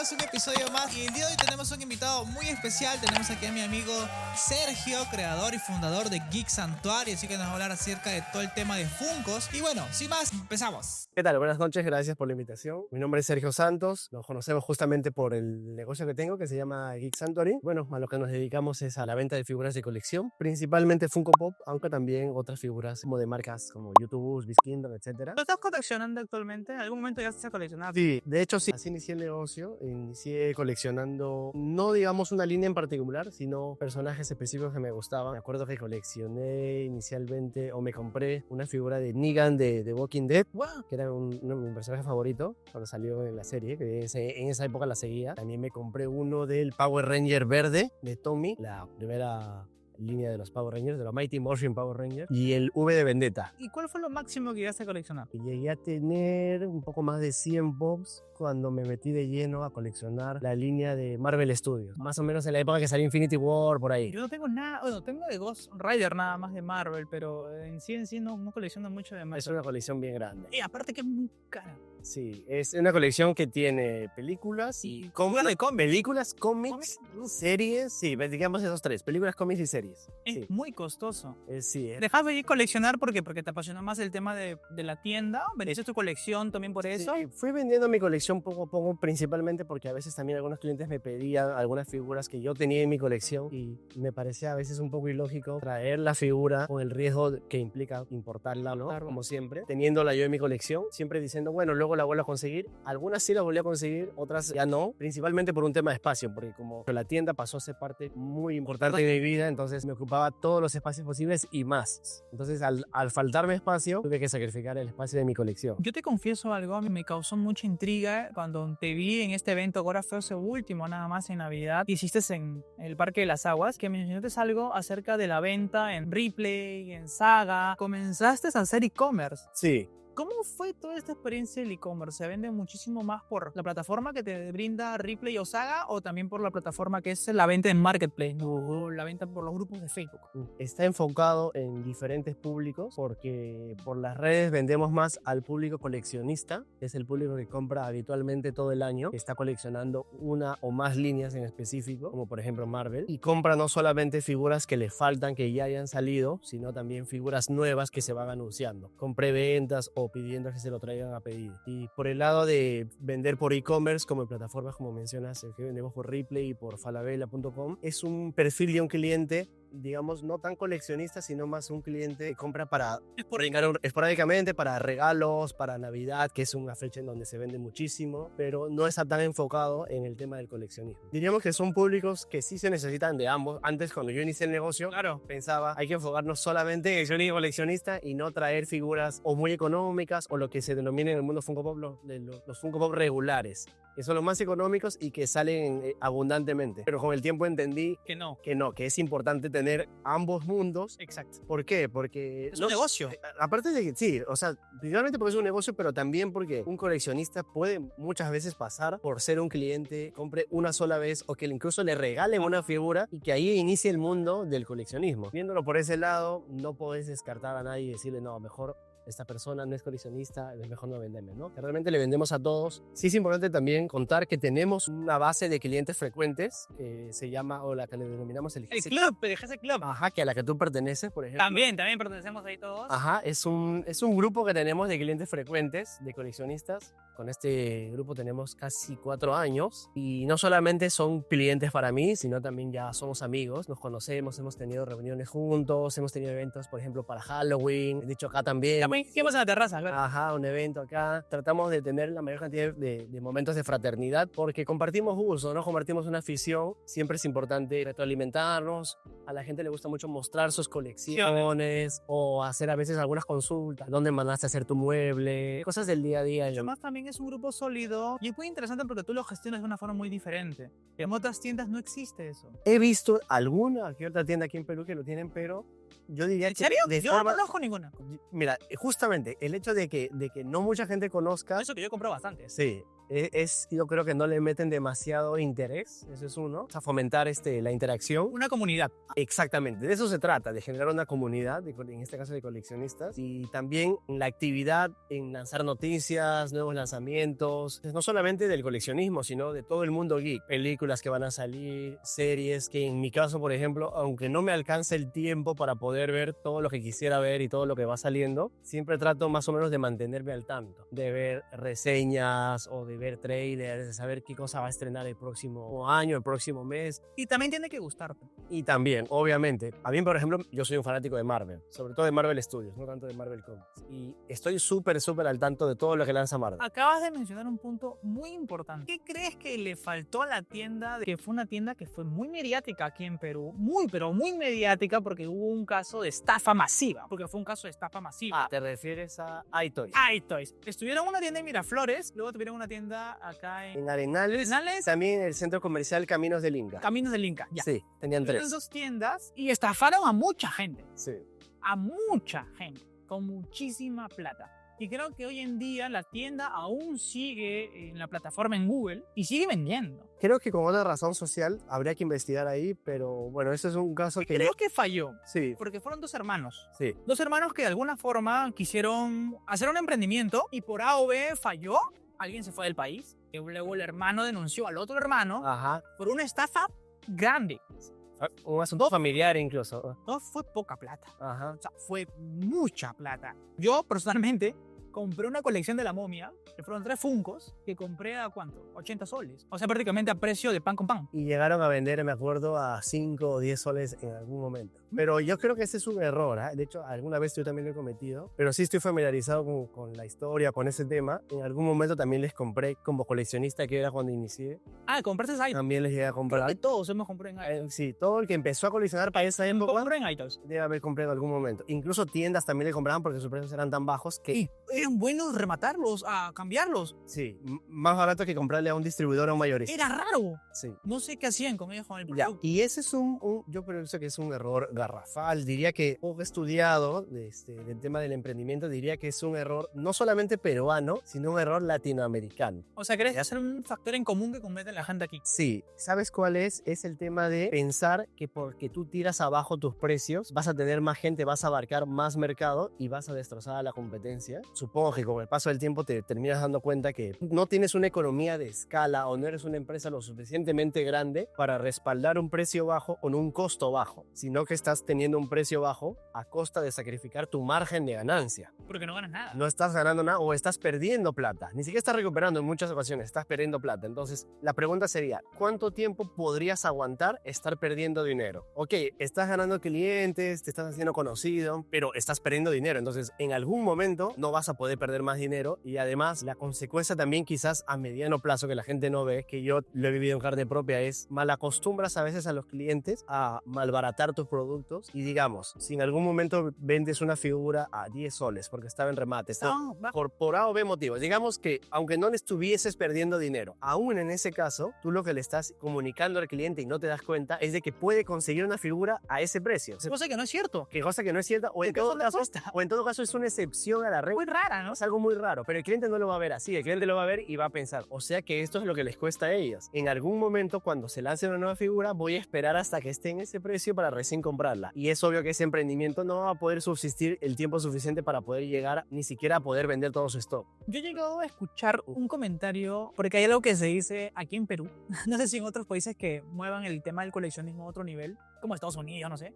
bienvenidos a un episodio más. Y el día de hoy tenemos un invitado muy especial. Tenemos aquí a mi amigo Sergio, creador y fundador de Geek Santuario, así que nos va a hablar acerca de todo el tema de Funkos. Y bueno, sin más, empezamos. ¿Qué tal? Buenas noches, gracias por la invitación. Mi nombre es Sergio Santos, nos conocemos justamente por el negocio que tengo que se llama Geek Santuario. Bueno, a lo que nos dedicamos es a la venta de figuras de colección, principalmente Funko Pop, aunque también otras figuras como de marcas como YouTube, Kingdom, etc. ¿Lo estás coleccionando actualmente? ¿En algún momento ya estás coleccionando? Sí, de hecho sí. Así inicié el negocio, inicié coleccionando, no digamos una línea en particular, sino personajes específicos que me gustaban. Me acuerdo que coleccioné inicialmente, o me compré una figura de Negan de Walking Dead, ¡Wow! que era mi personaje favorito cuando salió en la serie, que en esa época la seguía. También me compré uno del Power Ranger verde de Tommy, la primera línea de los Power Rangers, de los Mighty Morphin Power Rangers, y el V de Vendetta. ¿Y cuál fue lo máximo que llegaste a coleccionar? Y llegué a tener un poco más de 100 pops cuando me metí de lleno a coleccionar la línea de Marvel Studios. Más o menos en la época que salió Infinity War, por ahí. Yo no tengo nada, bueno, tengo de Ghost Rider nada más de Marvel, pero en sí no colecciono mucho de Marvel. Es una colección bien grande. Y aparte que es muy cara. Sí, es una colección que tiene películas y películas, cómics, series, sí, digamos esos tres, películas, cómics y series. Es Sí, muy costoso. sí. ¿Dejas de ir coleccionar porque te apasiona más el tema de la tienda? ¿Vendiste tu colección también por eso? Sí, fui vendiendo mi colección poco a poco, principalmente porque a veces también algunos clientes me pedían algunas figuras que yo tenía en mi colección y me parecía a veces un poco ilógico traer la figura con el riesgo que implica importarla, ¿no? Claro. Como siempre, teniéndola yo en mi colección, siempre diciendo, bueno, luego la vuelvo a conseguir. Algunas sí las volví a conseguir, otras ya no, principalmente por un tema de espacio, porque como la tienda pasó a ser parte muy importante de mi vida, entonces me ocupaba todos los espacios posibles y más. Entonces al faltarme espacio, tuve que sacrificar el espacio de mi colección. Yo te confieso algo, a mí me causó mucha intriga cuando te vi en este evento, ahora fue ese último, nada más en Navidad, que hiciste en el Parque de las Aguas, que mencionaste algo acerca de la venta en Ripley, en Saga. Comenzaste a hacer e-commerce. Sí. ¿Cómo fue toda esta experiencia del e-commerce? ¿Se vende muchísimo más por la plataforma que te brinda Ripley o Saga o también por la plataforma que es la venta en Marketplace o la venta por los grupos de Facebook? Está enfocado en diferentes públicos porque por las redes vendemos más al público coleccionista, que es el público que compra habitualmente todo el año, que está coleccionando una o más líneas en específico, como por ejemplo Marvel, y compra no solamente figuras que le faltan, que ya hayan salido, sino también figuras nuevas que se van anunciando, con preventas o pidiendo que se lo traigan a pedido. Y por el lado de vender por e-commerce, como en plataformas como mencionas, que vendemos por Ripley y por falabella.com, es un perfil de un cliente, digamos, no tan coleccionista, sino más un cliente que compra para esporádicamente, para regalos, para Navidad, que es una fecha en donde se vende muchísimo, pero no está tan enfocado en el tema del coleccionismo. Diríamos que son públicos que sí se necesitan de ambos. Antes, cuando yo inicié el negocio, Claro. pensaba, hay que enfocarnos solamente en el coleccionista y no traer figuras o muy económicas o lo que se denomina en el mundo Funko Pop los Funko Pop regulares, que son los más económicos y que salen abundantemente. Pero con el tiempo entendí Que no. que es importante tener ambos mundos. Exacto. ¿Por qué? Porque Es un negocio. Aparte de que sí, o sea, principalmente porque es un negocio, pero también porque un coleccionista puede muchas veces pasar por ser un cliente, compre una sola vez o que incluso le regalen una figura y que ahí inicie el mundo del coleccionismo. Viéndolo por ese lado, no podés descartar a nadie y decirle, no, mejor esta persona no es coleccionista, es mejor no venderme, ¿no? Que realmente le vendemos a todos. Sí es importante también contar que tenemos una base de clientes frecuentes que se llama, o la que le denominamos el Club, el GC Club. Ajá, que a la que tú perteneces, por ejemplo. También pertenecemos ahí todos. Ajá, es un grupo que tenemos de clientes frecuentes, de coleccionistas. Con este grupo tenemos casi 4 años y no solamente son clientes para mí, sino también ya somos amigos, nos conocemos, hemos tenido reuniones juntos, hemos tenido eventos, por ejemplo, para Halloween, de hecho acá también. Hicimos en la terraza, claro. Ajá, un evento acá. Tratamos de tener la mayor cantidad de momentos de fraternidad porque compartimos gusto, ¿no? Compartimos una afición. Siempre es importante retroalimentarnos. A la gente le gusta mucho mostrar sus colecciones o hacer a veces algunas consultas. ¿Dónde mandaste a hacer tu mueble? Cosas del día a día. Además también es un grupo sólido y es muy interesante porque tú lo gestionas de una forma muy diferente. En otras tiendas no existe eso. He visto alguna que otra tienda aquí en Perú que lo tienen, pero yo diría ¿En serio? que Yo no conozco ninguna. Mira, justamente el hecho de que no mucha gente conozca. Eso que yo compro bastante. Sí, Yo creo que no le meten demasiado interés, eso es uno, a fomentar la interacción. Una comunidad. Exactamente, de eso se trata, de generar una comunidad, en este caso de coleccionistas, y también la actividad en lanzar noticias, nuevos lanzamientos, no solamente del coleccionismo, sino de todo el mundo geek, películas que van a salir, series, que en mi caso, por ejemplo, aunque no me alcance el tiempo para poder ver todo lo que quisiera ver y todo lo que va saliendo, siempre trato más o menos de mantenerme al tanto, de ver reseñas o de ver trailers, de saber qué cosa va a estrenar el próximo año, el próximo mes. Y también tiene que gustarte. Y también, obviamente, a mí, por ejemplo, yo soy un fanático de Marvel, sobre todo de Marvel Studios, no tanto de Marvel Comics. Y estoy súper al tanto de todo lo que lanza Marvel. Acabas de mencionar un punto muy importante. ¿Qué crees que le faltó a la tienda? Que fue una tienda que fue muy mediática aquí en Perú. Muy, pero muy mediática porque hubo un caso de estafa masiva. Porque fue un caso de estafa masiva. Ah, ¿te refieres a iToys? iToys. Estuvieron una tienda en Miraflores, luego tuvieron una tienda acá en Arenales, también en el centro comercial Caminos del Inca. Caminos del Inca. Ya. Sí, tenían 3. Esas 2 tiendas y estafaron a mucha gente. Sí. A mucha gente. Con muchísima plata. Y creo que hoy en día la tienda aún sigue en la plataforma en Google y sigue vendiendo. Creo que con una razón social habría que investigar ahí, pero bueno, ese es un caso que... Creo que falló. Sí. Porque fueron 2 hermanos. Sí. 2 hermanos que de alguna forma quisieron hacer un emprendimiento y por A o B falló. Alguien se fue del país. Y luego el hermano denunció al otro hermano por una estafa grande. Un asunto familiar incluso. No fue poca plata. Ajá. O sea, fue mucha plata. Yo personalmente compré una colección de la momia, que fueron 3 Funkos, que compré a ¿cuánto? 80 soles. O sea, prácticamente a precio de pan con pan. Y llegaron a vender, me acuerdo, a 5 o 10 soles en algún momento. Pero yo creo que ese es un error, ¿eh? De hecho, alguna vez yo también lo he cometido, pero sí estoy familiarizado con la historia, con ese tema. En algún momento también les compré como coleccionista, que era cuando inicié. Ah, ¿compraste iTunes? También les llegué a comprar. Creo que todos hemos comprado en iTunes. Sí, todo el que empezó a coleccionar para esa época Compré en iTunes. debe haber comprado en algún momento. Incluso tiendas también le compraban porque sus precios eran tan bajos que... Eran buenos rematarlos, a cambiarlos. Sí, más barato que comprarle a un distribuidor o a un mayorista. Era raro. Sí. No sé qué hacían con ellos con el Ya, producto. y ese es yo pienso que es un error garrafal. Diría que, poco estudiado del tema del emprendimiento, diría que es un error no solamente peruano, sino un error latinoamericano. O sea, ¿querés hacer un factor en común que cometen la gente aquí? Sí, ¿sabes cuál es? Es el tema de pensar que porque tú tiras abajo tus precios, vas a tener más gente, vas a abarcar más mercado y vas a destrozar a la competencia. Supongo que con el paso del tiempo te terminas dando cuenta que no tienes una economía de escala o no eres una empresa lo suficientemente grande para respaldar un precio bajo con un costo bajo, sino que estás teniendo un precio bajo a costa de sacrificar tu margen de ganancia. Porque no ganas nada. No estás ganando nada o estás perdiendo plata. Ni siquiera estás recuperando en muchas ocasiones, estás perdiendo plata. Entonces, la pregunta sería, ¿cuánto tiempo podrías aguantar estar perdiendo dinero? Ok, estás ganando clientes, te estás haciendo conocido, pero estás perdiendo dinero. Entonces, en algún momento no vas a poder perder más dinero y además la consecuencia también quizás a mediano plazo que la gente no ve, que yo lo he vivido en carne propia, es malacostumbras a veces a los clientes a malbaratar tus productos y digamos, si en algún momento vendes una figura a 10 soles porque estaba en remate, por A o B motivos, digamos que aunque no le estuvieses perdiendo dinero, aún en ese caso, tú lo que le estás comunicando al cliente y no te das cuenta es de que puede conseguir una figura a ese precio. Cosa que no es cierto. Que cosa que no es cierta o en todo caso es una excepción a la regla. Muy rara, ¿no? Es algo muy raro, pero el cliente no lo va a ver así, el cliente lo va a ver y va a pensar, o sea que esto es lo que les cuesta a ellos. En algún momento cuando se lance una nueva figura voy a esperar hasta que esté en ese precio para recién comprarla. Y es obvio que ese emprendimiento no va a poder subsistir el tiempo suficiente para poder llegar ni siquiera a poder vender todo su stock. Yo he llegado a escuchar un comentario, porque hay algo que se dice aquí en Perú, no sé si en otros países que muevan el tema del coleccionismo a otro nivel, como Estados Unidos, no sé,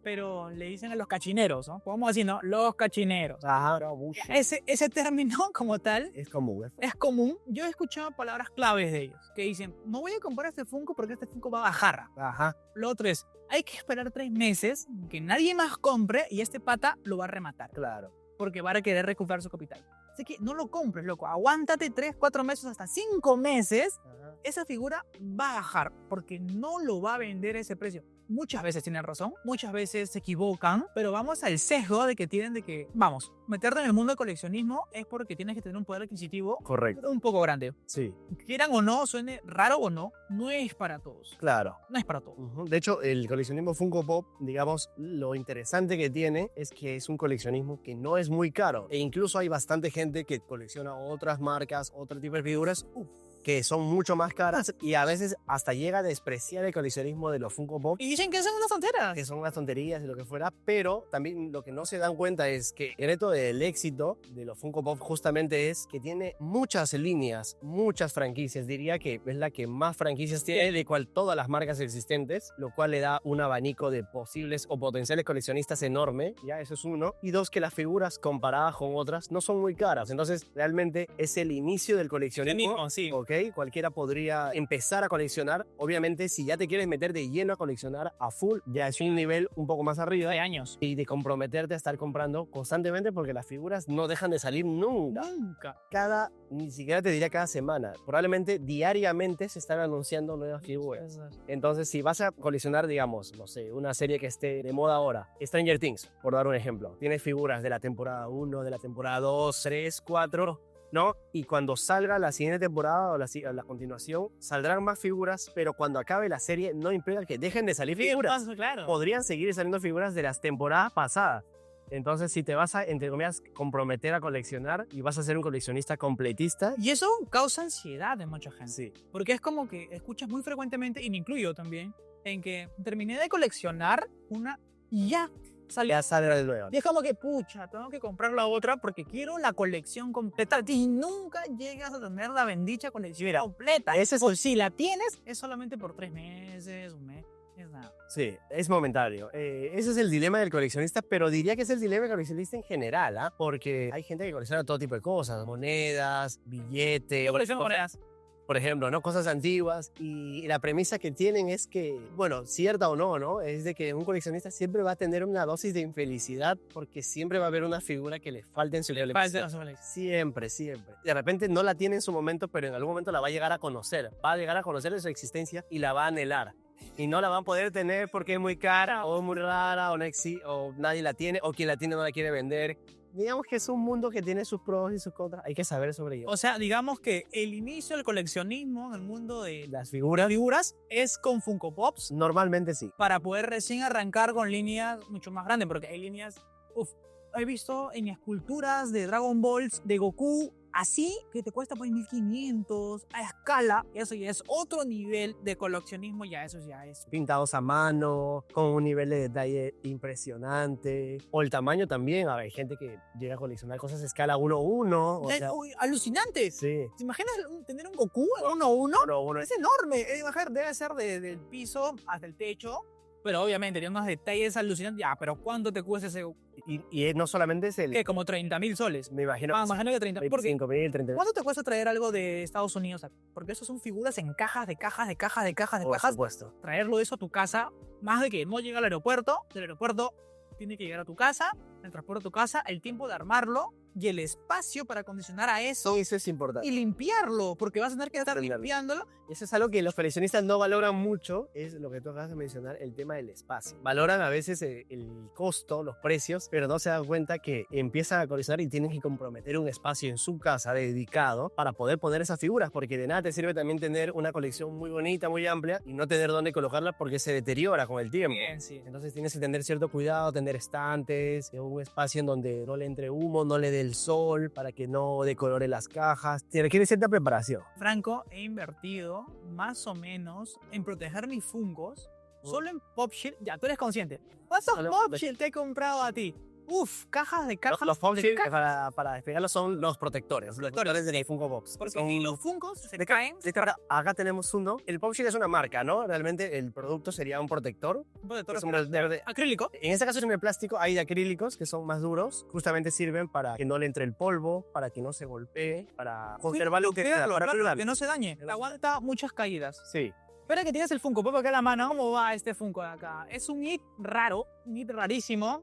pero le dicen a los cachineros, ¿no? Podemos decir, ¿no? Los cachineros. Ajá. Ese término como tal Es común. es común. Yo he escuchado palabras claves de ellos, que dicen, no voy a comprar este Funko porque este Funko va a bajar. Ajá. Lo otro es, hay que esperar 3 meses que nadie más compre y este pata lo va a rematar. Claro. Porque va a querer recuperar su capital. Así que no lo compres, loco. Aguántate 3, 4 meses, hasta 5 meses. Ajá. Esa figura va a bajar porque no lo va a vender a ese precio. muchas veces tienen razón, muchas veces se equivocan, pero vamos al sesgo de que tienen de que, vamos, meterte en el mundo del coleccionismo es porque tienes que tener un poder adquisitivo Correcto. un poco grande. Sí, Quieran o no, suene raro o no, no es para todos. claro. No es para todos. De hecho, el coleccionismo Funko Pop, digamos, lo interesante que tiene es que es un coleccionismo que no es muy caro. E incluso hay bastante gente que colecciona otras marcas, otro tipo de figuras que son mucho más caras y a veces hasta llega a despreciar el coleccionismo de los Funko Pop, Y dicen que son unas tonteras. que son unas tonterías y lo que fuera, pero también lo que no se dan cuenta es que el reto del éxito de los Funko Pop justamente es que tiene muchas líneas, muchas franquicias. Diría que es la que más franquicias tiene de cual todas las marcas existentes, lo cual le da un abanico de posibles o potenciales coleccionistas enorme, ya eso es uno. Y dos, que las figuras comparadas con otras no son muy caras. Entonces realmente es el inicio del coleccionismo. Sí. Ok, cualquiera podría empezar a coleccionar. Obviamente, si ya te quieres meter de lleno a coleccionar a full, ya es un nivel un poco más arriba. De años. Y de comprometerte a estar comprando constantemente porque las figuras no dejan de salir nunca. Ni siquiera te diría cada semana. Probablemente diariamente se están anunciando nuevas figuras. Entonces, si vas a coleccionar, digamos, no sé, una serie que esté de moda ahora, Stranger Things, por dar un ejemplo, tienes figuras de la temporada 1, de la temporada 2, 3, 4... ¿no? Y cuando salga la siguiente temporada o la continuación, saldrán más figuras, pero cuando acabe la serie no implica que dejen de salir figuras. Claro. Podrían seguir saliendo figuras de las temporadas pasadas. Entonces, si te vas a, entre comillas, comprometer a coleccionar y vas a ser un coleccionista completista... Y eso causa ansiedad de mucha gente. Sí. Porque es como que escuchas muy frecuentemente, y me incluyo también, en que terminé de coleccionar una y ya salió. Ya sale de nuevo. Y es como que, pucha, tengo que comprar la otra porque quiero la colección completa. Y nunca llegas a tener la bendicha colección completa. Ese es... O si la tienes, es solamente por 3 meses, un mes. Es nada. Sí, es momentáneo. Ese es el dilema del coleccionista, pero diría que es el dilema del coleccionista en general, ¿ah? Porque hay gente que colecciona todo tipo de cosas, monedas, billetes. Yo colecciono monedas. Por ejemplo, ¿no? Cosas antiguas. Y la premisa que tienen es que, bueno, cierta o no, ¿no? Es de que un coleccionista siempre va a tener una dosis de infelicidad porque siempre va a haber una figura que le falte en su colección. Siempre, siempre. De repente no la tiene en su momento, pero en algún momento la va a llegar a conocer. Va a llegar a conocer de su existencia y la va a anhelar. Y no la van a poder tener porque es muy cara o muy rara o nadie la tiene o quien la tiene no la quiere vender. Digamos que es un mundo que tiene sus pros y sus contras. Hay que saber sobre ello. O sea, digamos que el inicio del coleccionismo en el mundo de Las figuras, es con Funko Pops normalmente sí. para poder recién arrancar con líneas mucho más grandes, porque hay líneas, he visto en esculturas de Dragon Balls, de Goku, así que te cuesta pues 1500 a escala. Eso ya es otro nivel de coleccionismo, ya eso ya es. Pintados a mano, con un nivel de detalle impresionante. O el tamaño también. Hay gente que llega a coleccionar cosas a escala 1:1. O sea, Alucinante. sí. ¿Te imaginas tener un Goku 1:1? 1:1. Es enorme. Imagínate, debe ser del piso hasta el techo. Pero obviamente tiene unos detalles alucinantes. Ya, pero ¿cuánto te cuesta ese Goku? Y no solamente es el... ¿Qué? Como 30.000 soles. Me imagino. Imagino que 30.000. Porque 25.000, 30.000. ¿cuánto te cuesta traer algo de Estados Unidos? Porque eso son figuras en cajas de cajas de cajas de cajas de Por cajas. supuesto. Traerlo eso a tu casa, más de que no llega al aeropuerto, del aeropuerto tiene que llegar a tu casa, el transporte a tu casa, el tiempo de armarlo y el espacio para acondicionar a eso Eso es importante. y limpiarlo, porque vas a tener que estar limpiándolo. Y eso es algo que los coleccionistas no valoran mucho, es lo que tú acabas de mencionar, el tema del espacio. Valoran a veces el costo, los precios, pero no se dan cuenta que empiezan a coleccionar y tienen que comprometer un espacio en su casa dedicado para poder poner esas figuras, porque de nada te sirve también tener una colección muy bonita, muy amplia y no tener dónde colocarla porque se deteriora con el tiempo. Bien, sí. Entonces tienes que tener cierto cuidado, tener estantes, un espacio en donde no le entre humo, no le dé el sol, para que no decolore las cajas. Se requiere cierta preparación. Franco, he invertido más o menos en proteger mis fungos, solo en Pop Shield. Ya, tú eres consciente. ¿Cuántos Pop Shield te he comprado a ti? Uf, cajas de cajas. Los Pop de Shield, cajas. para despegarlos, son los protectores. Los protectores de Funko Pops. Porque Son- los fungos se caen. Acá tenemos uno. El Pop Shield es una marca, ¿no? Realmente el producto sería un protector. Es un de- Acrílico. En este caso es de plástico, hay de acrílicos que son más duros. Justamente sirven para que no le entre el polvo, para que no se golpee, para conservarlo. Claro, que no se dañe. Aguanta muchas caídas. Sí. Espera que tienes el Funko Pop acá en la mano. ¿Cómo va este Funko de acá? Es un hit raro, un hit rarísimo.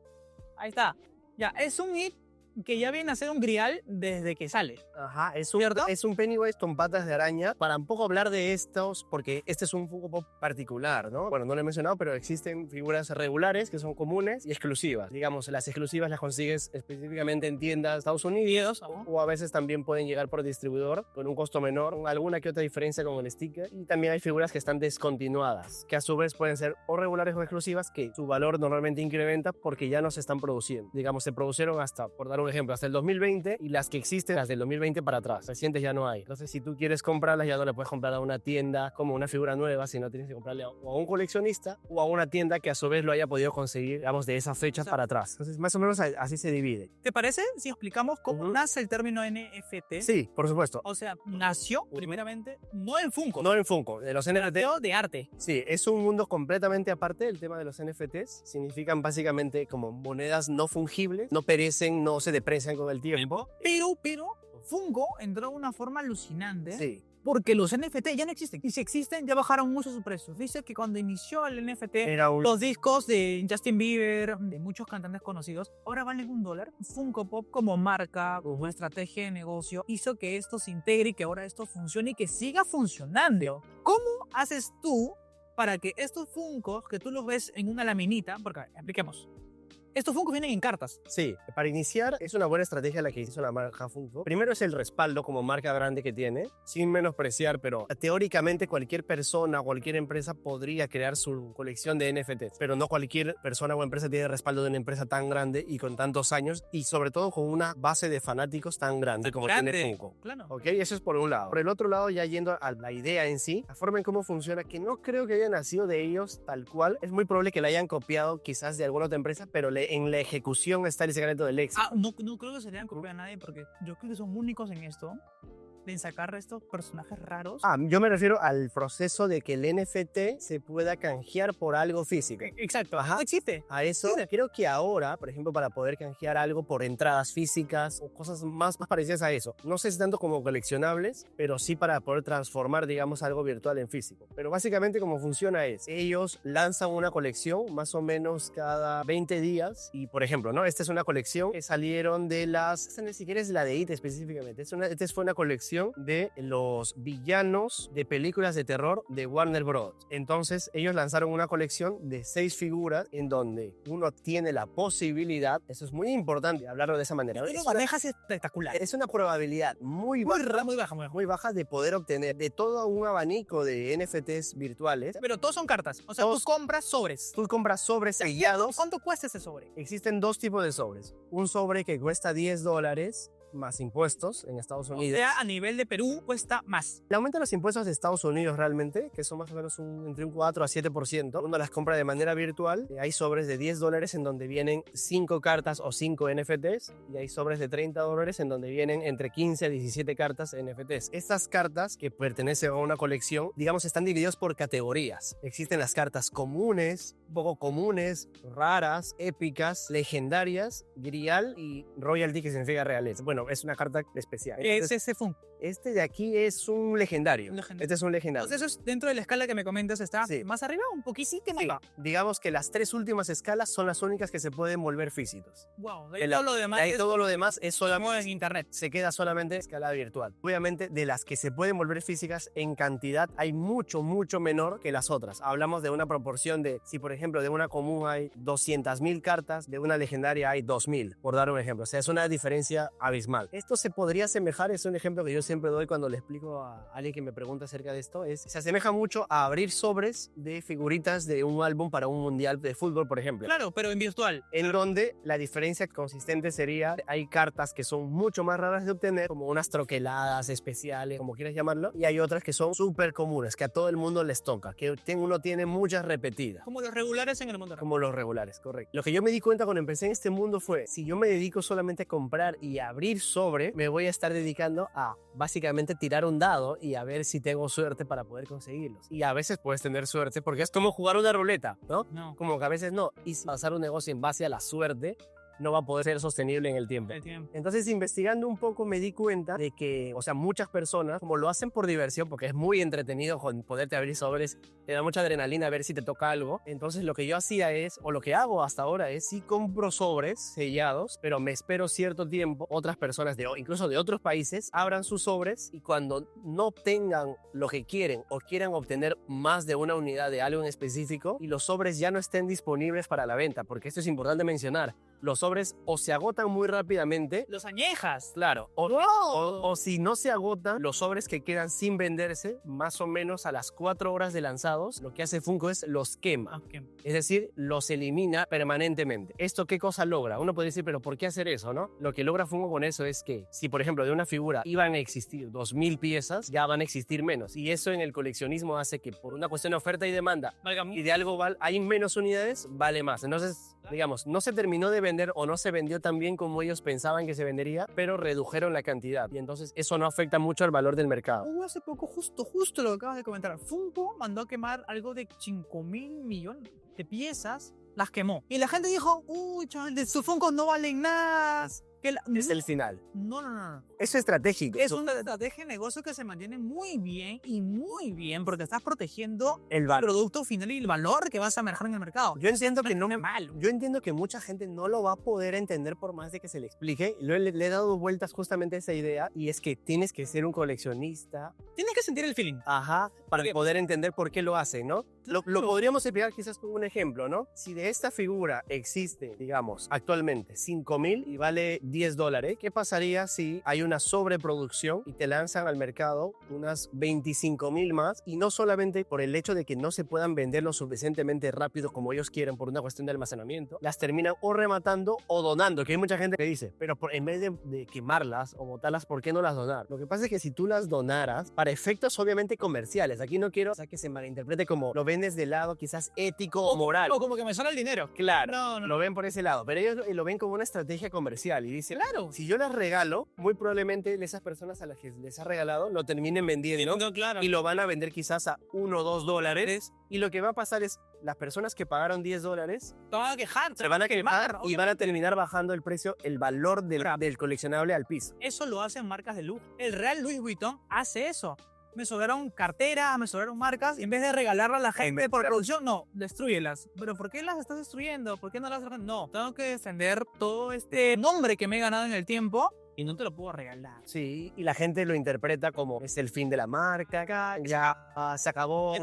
Ahí está. Ya, es un hit que ya viene a ser un grial desde que sale. Ajá, ¿Cierto? es un Pennywise con patas de araña. Para un poco hablar de estos, porque este es un Funko Pop particular, ¿no? Bueno, no lo he mencionado, pero existen figuras regulares que son comunes y exclusivas. Digamos, las exclusivas las consigues específicamente en tiendas de Estados Unidos o a veces también pueden llegar por distribuidor con un costo menor, con alguna que otra diferencia con el sticker. Y también hay figuras que están descontinuadas, que a su vez pueden ser o regulares o exclusivas, que su valor normalmente incrementa porque ya no se están produciendo. Digamos, se produjeron hasta, por dar un ejemplo, hasta el 2020 y las que existen, las del 2020 para atrás. Recientes ya no hay. Entonces, si tú quieres comprarlas, ya no le puedes comprar a una tienda como una figura nueva, sino tienes que comprarle o a un coleccionista o a una tienda que a su vez lo haya podido conseguir, digamos, de esas fechas para atrás. Entonces, más o menos así se divide. ¿Te parece si explicamos cómo nace el término NFT? Sí, por supuesto. O sea, nació primeramente no en Funko, No en Funko, de los NFT. de arte. Sí, es un mundo completamente aparte del tema de los NFTs. Significan básicamente como monedas no fungibles, no perecen, no se deprecian con el tiempo. Pero Funko entró de una forma alucinante. Sí. Porque los NFT ya no existen. Y si existen, ya bajaron mucho su precio. Dice que cuando inició el NFT, Era un... los discos de Justin Bieber, de muchos cantantes conocidos, ahora valen $1. Funko Pop como marca, como estrategia de negocio, hizo que esto se integre y que ahora esto funcione y que siga funcionando. ¿Cómo haces tú para que estos Funkos, que tú los ves en una laminita, porque expliquemos, estos Funkos vienen en cartas? Sí, para iniciar es una buena estrategia la que hizo la marca Funko. Primero es el respaldo como marca grande que tiene, sin menospreciar, pero teóricamente cualquier persona o cualquier empresa podría crear su colección de NFTs, pero no cualquier persona o empresa tiene respaldo de una empresa tan grande y con tantos años y sobre todo con una base de fanáticos tan grande como tiene Funko. Claro. Ok, eso es por un lado. Por el otro lado, ya yendo a la idea en sí, la forma en cómo funciona, que no creo que haya nacido de ellos tal cual, es muy probable que la hayan copiado quizás de alguna otra empresa, pero en la ejecución está el secreto del éxito. No creo que se le hayan copiado a nadie porque yo creo que son únicos en esto, de sacar estos personajes raros. Yo me refiero al proceso de que el NFT se pueda canjear por algo físico. Exacto. Ajá. No existe. A eso creo que ahora, por ejemplo, para poder canjear algo por entradas físicas o cosas más parecidas a eso, no sé si tanto como coleccionables, pero sí para poder transformar, digamos, algo virtual en físico. Pero básicamente cómo funciona es, ellos lanzan una colección más o menos cada 20 días y, por ejemplo, ¿no? Esta es una colección que salieron de esta ni siquiera es la de IT específicamente, esta fue una colección de los villanos de películas de terror de Warner Bros. Entonces ellos lanzaron una colección de 6 figuras en donde uno tiene la posibilidad, eso es muy importante hablarlo de esa manera. Lo manejas espectacular. Es una probabilidad muy baja de poder obtener de todo un abanico de NFTs virtuales. Pero todos son cartas. O sea, tú compras sobres. Tú compras sobres sellados. ¿Cuánto cuesta ese sobre? Existen 2 tipos de sobres. Un sobre que cuesta $10 más impuestos en Estados Unidos. O sea, a nivel de Perú cuesta más. El aumento de los impuestos de Estados Unidos realmente, que son más o menos entre un 4 a 7%, uno las compra de manera virtual. Hay sobres de $10 en donde vienen 5 cartas o 5 NFTs y hay sobres de $30 en donde vienen entre 15 a 17 cartas NFTs. Estas cartas que pertenecen a una colección, digamos, están divididas por categorías. Existen las cartas comunes, poco comunes, raras, épicas, legendarias, grial y royalty, que significa realeza. Bueno, es una carta especial. ¿Qué es ese Funko? Este de aquí es un legendario. Este es un legendario. Entonces eso es dentro de la escala que me comentas, está más arriba, un poquitito más arriba. Digamos que las 3 últimas escalas son las únicas que se pueden volver físicos. Wow, todo lo demás es solamente en internet. Se queda solamente en escala virtual. Obviamente, de las que se pueden volver físicas en cantidad hay mucho menor que las otras. Hablamos de una proporción de, si por ejemplo de una común hay 200.000 cartas, de una legendaria hay 2.000, por dar un ejemplo. O sea, es una diferencia abismal. Esto se podría asemejar, es un ejemplo que yo siempre doy cuando le explico a alguien que me pregunta acerca de esto, se asemeja mucho a abrir sobres de figuritas de un álbum para un mundial de fútbol, por ejemplo. Claro, pero en virtual. En donde la diferencia consistente sería, hay cartas que son mucho más raras de obtener, como unas troqueladas especiales, como quieras llamarlo, y hay otras que son súper comunes, que a todo el mundo les toca, que uno tiene muchas repetidas. Como los regulares en el mundo real. Como los regulares, correcto. Lo que yo me di cuenta cuando empecé en este mundo fue, si yo me dedico solamente a comprar y abrir sobre, me voy a estar dedicando a básicamente tirar un dado y a ver si tengo suerte para poder conseguirlos. Y a veces puedes tener suerte porque es como jugar una ruleta, ¿no? No. Como que a veces no. Y si basar un negocio en base a la suerte, no va a poder ser sostenible en el tiempo. Entonces, investigando un poco, me di cuenta de que, o sea, muchas personas, como lo hacen por diversión, porque es muy entretenido poderte abrir sobres, te da mucha adrenalina a ver si te toca algo. Entonces, lo que yo hacía es, o lo que hago hasta ahora es, sí compro sobres sellados, pero me espero cierto tiempo, otras personas, incluso de otros países, abran sus sobres y cuando no obtengan lo que quieren o quieran obtener más de una unidad de algo en específico y los sobres ya no estén disponibles para la venta, porque esto es importante mencionar. Los sobres o se agotan muy rápidamente. Los añejas. Claro. O si no se agotan, los sobres que quedan sin venderse, más o menos a las 4 horas de lanzados, lo que hace Funko es los quema. Es decir, los elimina permanentemente. ¿Esto qué cosa logra? Uno puede decir, pero ¿por qué hacer eso, no? Lo que logra Funko con eso es que, si por ejemplo de una figura iban a existir 2000 piezas, ya van a existir menos. Y eso en el coleccionismo hace que por una cuestión de oferta y demanda, y de algo hay menos unidades, vale más. Entonces, digamos, no se terminó de vender o no se vendió tan bien como ellos pensaban que se vendería, pero redujeron la cantidad y entonces eso no afecta mucho al valor del mercado. Hace poco, justo lo que acabas de comentar, Funko mandó a quemar algo de 5.000 millones de piezas, las quemó. Y la gente dijo, uy, chaval, de sus Funko no valen nada. Es el final. No. Eso es estratégico. Es una estrategia de negocio que se mantiene muy bien, porque estás protegiendo el producto final y el valor que vas a manejar en el mercado. Yo entiendo que no es malo. Yo entiendo que mucha gente no lo va a poder entender por más de que se le explique. Le he dado vueltas justamente a esa idea y es que tienes que ser un coleccionista. Tienes que sentir el feeling. Ajá, para poder entender por qué lo hace, ¿no? Lo podríamos explicar quizás con un ejemplo, ¿no? Si de esta figura existe, digamos, actualmente 5,000 y vale $10, ¿qué pasaría si hay una sobreproducción y te lanzan al mercado unas 25,000 más? Y no solamente por el hecho de que no se puedan vender lo suficientemente rápido como ellos quieren por una cuestión de almacenamiento, las terminan o rematando o donando, que hay mucha gente que dice, pero en vez de quemarlas o botarlas, ¿por qué no las donar? Lo que pasa es que si tú las donaras, para efectos obviamente comerciales, aquí no quiero que se malinterprete como lo vendes del lado quizás ético o moral. O como que me suena el dinero. Claro, no. Lo ven por ese lado, pero ellos lo ven como una estrategia comercial y dicen, claro, si yo las regalo, muy probablemente esas personas a las que les ha regalado lo terminen vendiendo, no, claro. Y lo van a vender quizás a $1 o $2 y lo que va a pasar es las personas que pagaron $10 se van a quejar, se van a quemar y van a terminar bajando el precio, el valor del coleccionable al piso. Eso lo hacen marcas de lujo. El Real Louis Vuitton hace eso. Me sobraron carteras, me sobraron marcas, y en vez de regalarlas a la gente por producción, no, destrúyelas. ¿Pero por qué las estás destruyendo? ¿Por qué no las dejas? No, tengo que defender todo este nombre que me he ganado en el tiempo y no te lo puedo regalar. Sí, y la gente lo interpreta como es el fin de la marca, ya se acabó,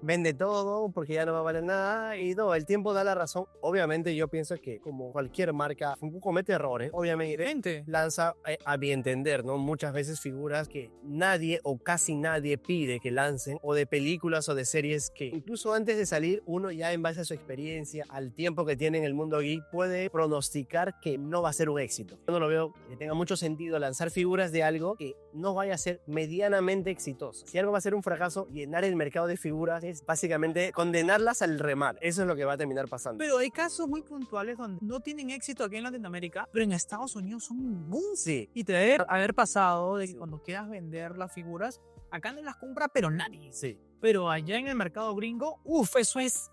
vende todo porque ya no va a valer nada y no, el tiempo da la razón. Obviamente yo pienso que como cualquier marca Funko comete errores, obviamente lanza a mi entender, ¿no? Muchas veces figuras que nadie o casi nadie pide que lancen, o de películas o de series que incluso antes de salir uno ya en base a su experiencia, al tiempo que tiene en el mundo geek, puede pronosticar que no va a ser un éxito. Yo no lo veo que tenga mucho sentido lanzar figuras de algo que no vaya a ser medianamente exitoso. Si algo va a ser un fracaso, llenar el mercado de figuras es básicamente condenarlas al remar. Eso es lo que va a terminar pasando. Pero hay casos muy puntuales donde no tienen éxito aquí en Latinoamérica, pero en Estados Unidos son un boom. Sí. Y te debe haber pasado de que cuando quieras vender las figuras, acá no las compra pero nadie. Sí. Pero allá en el mercado gringo, eso es...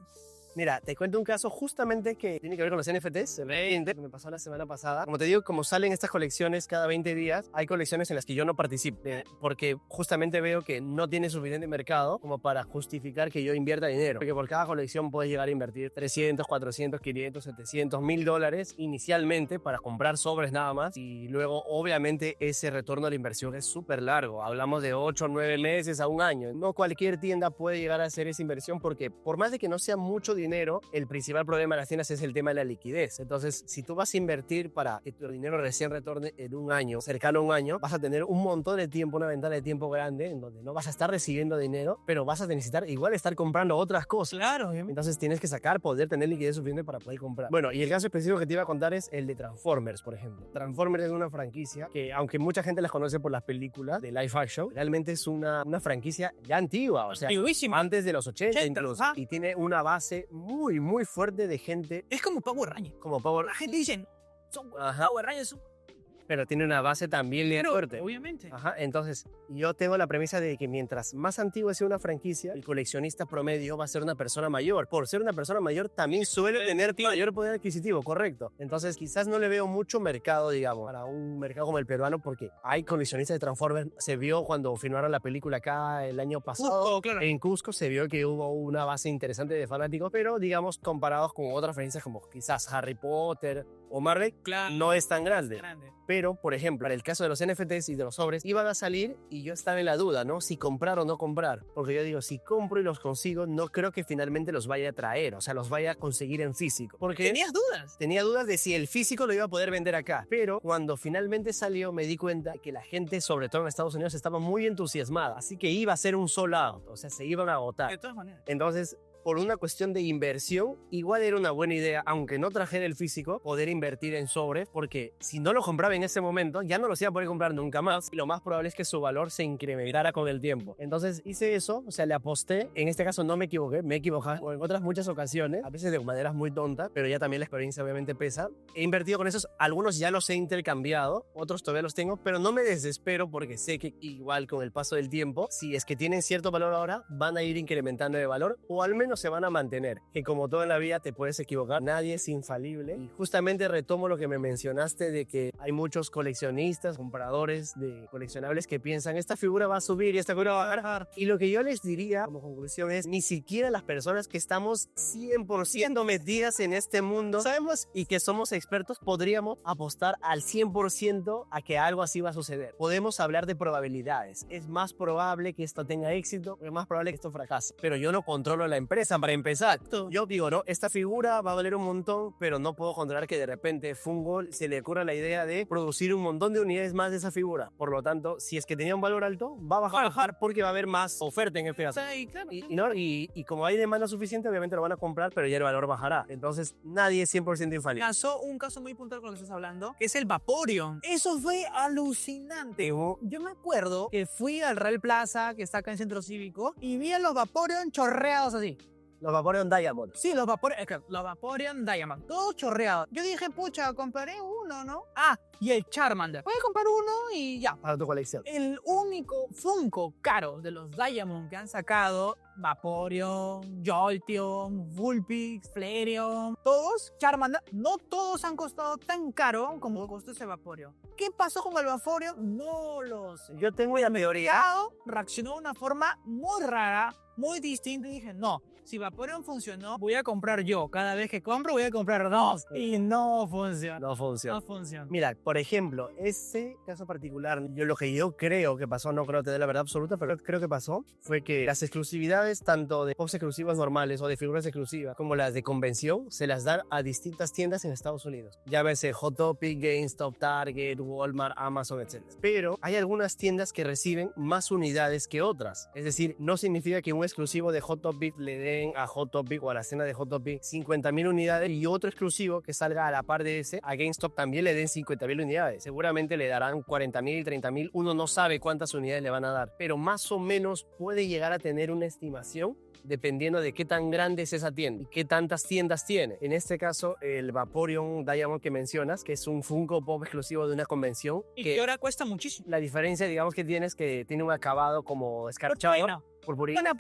Mira, te cuento un caso justamente que tiene que ver con los NFTs, que me pasó la semana pasada. Como te digo, como salen estas colecciones cada 20 días, hay colecciones en las que yo no participo, porque justamente veo que no tiene suficiente mercado como para justificar que yo invierta dinero. Porque por cada colección puedes llegar a invertir 300, 400, 500, 700, $1,000 inicialmente para comprar sobres nada más. Y luego, obviamente, ese retorno a la inversión es súper largo. Hablamos de 8, 9 meses a un año. No cualquier tienda puede llegar a hacer esa inversión porque por más de que no sea mucho dinero, el principal problema de las tiendas es el tema de la liquidez. Entonces, si tú vas a invertir para que tu dinero recién retorne en un año, cercano a un año, vas a tener un montón de tiempo, una ventana de tiempo grande en donde no vas a estar recibiendo dinero, pero vas a necesitar igual estar comprando otras cosas. Claro. Entonces tienes que poder tener liquidez suficiente para poder comprar. Bueno, y el caso específico que te iba a contar es el de Transformers, por ejemplo. Transformers es una franquicia que, aunque mucha gente las conoce por las películas de live action, realmente es una franquicia ya antigua, o sea, antiguísima, antes de los 80 incluso. Y tiene una base muy fuerte de gente. Es como Power Rangers. Como Power La gente dice, son Power Rangers, son pero tiene una base también bien fuerte. Obviamente. Ajá, entonces yo tengo la premisa de que mientras más antigua sea una franquicia, el coleccionista promedio va a ser una persona mayor. Por ser una persona mayor también suele tener mayor poder adquisitivo, correcto. Entonces quizás no le veo mucho mercado, digamos, para un mercado como el peruano, porque hay coleccionistas de Transformers. Se vio cuando filmaron la película acá el año pasado. Claro. En Cusco se vio que hubo una base interesante de fanáticos, pero digamos comparados con otras franquicias como quizás Harry Potter o Marvel, Claro. no es tan grande. Pero, por ejemplo, para el caso de los NFTs y de los sobres, iban a salir y yo estaba en la duda, ¿no? Si comprar o no comprar. Porque yo digo, si compro y los consigo, no creo que finalmente los vaya a traer, o sea, los vaya a conseguir en físico. Porque ¿Tenías dudas? tenía dudas de si el físico lo iba a poder vender acá. Pero cuando finalmente salió, me di cuenta que la gente, sobre todo en Estados Unidos, estaba muy entusiasmada. Así que iba a ser un sold out, o sea, se iban a agotar. De todas maneras. Entonces, por una cuestión de inversión, igual era una buena idea, aunque no trajera el físico, poder invertir en sobres, porque si no lo compraba en ese momento, ya no los iba a poder comprar nunca más, y lo más probable es que su valor se incrementara con el tiempo. Entonces hice eso, o sea, le aposté, en este caso no me equivoqué, me he equivocado en otras muchas ocasiones, a veces de maneras muy tontas, pero ya también la experiencia obviamente pesa. He invertido con esos, algunos ya los he intercambiado, otros todavía los tengo, pero no me desespero porque sé que igual con el paso del tiempo, si es que tienen cierto valor ahora, van a ir incrementando de valor, o al menos se van a mantener, que como todo en la vida te puedes equivocar, nadie es infalible. Y justamente retomo lo que me mencionaste de que hay muchos coleccionistas, compradores de coleccionables que piensan, esta figura va a subir y esta figura va a bajar. Y lo que yo les diría como conclusión es, ni siquiera las personas que estamos 100% metidas en este mundo sabemos y que somos expertos podríamos apostar al 100% a que algo así va a suceder. Podemos hablar de probabilidades. Es más probable que esto tenga éxito, es más probable que esto fracase. Pero yo no controlo la empresa para empezar. Yo digo, no, esta figura va a valer un montón, pero no puedo controlar que de repente Fungo se le ocurra la idea de producir un montón de unidades más de esa figura. Por lo tanto, si es que tenía un valor alto, va a bajar porque va a haber más oferta en el caso. Y como hay demanda suficiente, obviamente lo van a comprar, pero ya el valor bajará. Entonces, nadie es 100% infalible. Pasó un caso muy puntual con lo que estás hablando, que es el Vaporeon. Eso fue alucinante. Yo me acuerdo que fui al Real Plaza, que está acá en Centro Cívico, y vi a los Vaporeon chorreados así. Los Vaporeon Diamond. Sí, los Vaporeon Diamond, todos chorreados. Yo dije, pucha, compraré uno, ¿no? Y el Charmander. Voy a comprar uno y ya. Para tu colección. El único Funko caro de los Diamond que han sacado, Vaporeon, Jolteon, Vulpix, Flareon, todos Charmander, no todos han costado tan caro como costó ese Vaporeon. ¿Qué pasó con el Vaporeon? No lo sé. Yo tengo la teoría. Reaccionó de una forma muy rara, muy distinta y dije, no. Si Vaporeon funcionó, voy a comprar yo. Cada vez que compro, voy a comprar dos. Y no funciona. No funciona. No funciona. Mira, por ejemplo, ese caso particular, lo que yo creo que pasó, no creo que te dé la verdad absoluta, pero creo que pasó, fue que las exclusividades, tanto de pops exclusivas normales o de figuras exclusivas, como las de convención, se las dan a distintas tiendas en Estados Unidos. Ya ves, Hot Topic, GameStop, Target, Walmart, Amazon, etc. Pero hay algunas tiendas que reciben más unidades que otras. Es decir, no significa que un exclusivo de Hot Topic le dé a Hot Topic o a la escena de Hot Topic 50,000 unidades y otro exclusivo que salga a la par de ese, a GameStop también le den 50,000 unidades. Seguramente le darán 40,000, 30,000. Uno no sabe cuántas unidades le van a dar, pero más o menos puede llegar a tener una estimación dependiendo de qué tan grande es esa tienda y qué tantas tiendas tiene. En este caso, el Vaporeon Diamond que mencionas, que es un Funko Pop exclusivo de una convención. Y que ahora cuesta muchísimo. La diferencia, digamos, que tiene es que tiene un acabado como escarchado. Purpurina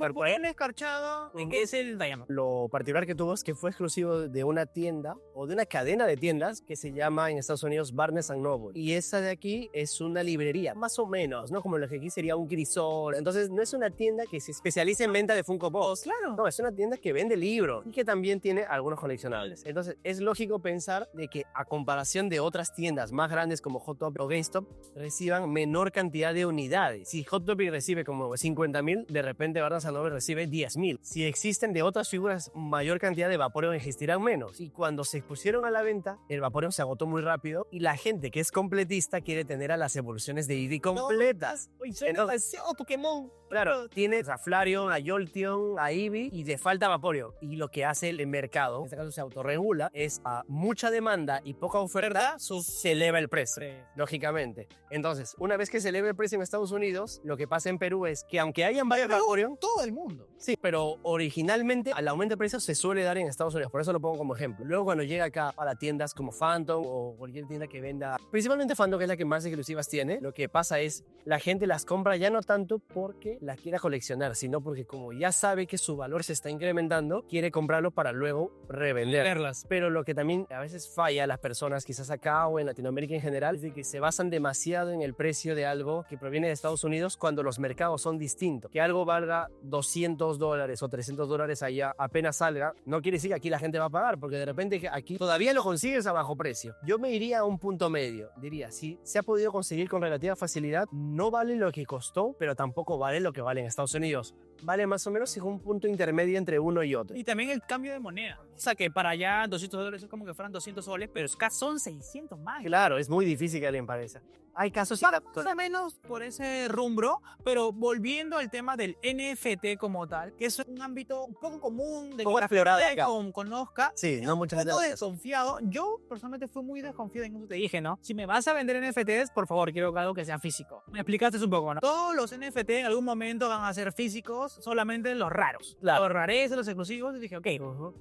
escarchado, que es el Diamond. Lo particular que tuvo es que fue exclusivo de una tienda o de una cadena de tiendas que se llama en Estados Unidos Barnes & Noble. Y esa de aquí es una librería, más o menos, ¿no? Como lo que aquí sería un crisol. Entonces no es una tienda que se especializa en venta de Funko Pops. Claro. No, es una tienda que vende libros y que también tiene algunos coleccionables. Entonces es lógico pensar de que a comparación de otras tiendas más grandes como Hot Topic o GameStop reciban menor cantidad de unidades. Si Hot Topic recibe como 50,000, de repente Barnes & Noble recibe 10,000. Si existen de otras figuras mayor cantidad de Vaporeon, existirán menos. Y cuando se expusieron a la venta, el Vaporeon se agotó muy rápido y la gente que es completista quiere tener a las evoluciones de Eevee completas. Entonces, Pokémon. Claro, tienes a Flareon, a Jolteon, a Eevee y te falta Vaporeon. Y lo que hace el mercado, en este caso se autorregula, es a mucha demanda y poca oferta, se eleva el precio, lógicamente. Entonces, una vez que se eleva el precio en Estados Unidos, lo que pasa en Perú es que aunque hayan varios Vaporeon, Todo el mundo. sí, pero originalmente el aumento de precios se suele dar en Estados Unidos, por eso lo pongo como ejemplo. Luego cuando llega acá a las tiendas como Phantom o cualquier tienda que venda, principalmente Phantom, que es la que más exclusivas tiene, lo que pasa es la gente las compra ya no tanto porque las quiera coleccionar, sino porque como ya sabe que su valor se está incrementando, quiere comprarlo para luego revenderlas. Pero lo que también a veces falla a las personas, quizás acá o en Latinoamérica en general, es de que se basan demasiado en el precio de algo que proviene de Estados Unidos cuando los mercados son distintos. Que algo valga $200 o $300 allá apenas salga, no quiere decir que aquí la gente va a pagar, porque de repente aquí todavía lo consigues a bajo precio. Yo me iría a un punto medio, diría, si se ha podido conseguir con relativa facilidad, no vale lo que costó, pero tampoco vale lo que vale en Estados Unidos. Vale más o menos en un punto intermedio entre uno y otro. Y también el cambio de moneda. O sea, que para allá $200 es como que fueran 200 soles, pero acá son 600 más. Claro, es muy difícil que alguien parezca. Hay casos... Más o menos por ese rumbo, pero volviendo al tema del NFT como tal, que es un ámbito un poco común de Poco aflorado que conozca. Sí, no mucha gente... Un poco desconfiado. Yo personalmente fui muy desconfiado, incluso te dije, ¿no? Si me vas a vender NFTs, por favor, quiero algo que sea físico. Me explicaste un poco, ¿no? Todos los NFT en algún momento van a ser físicos, solamente los raros. Claro. Los rarezas, los exclusivos. Y dije, ok,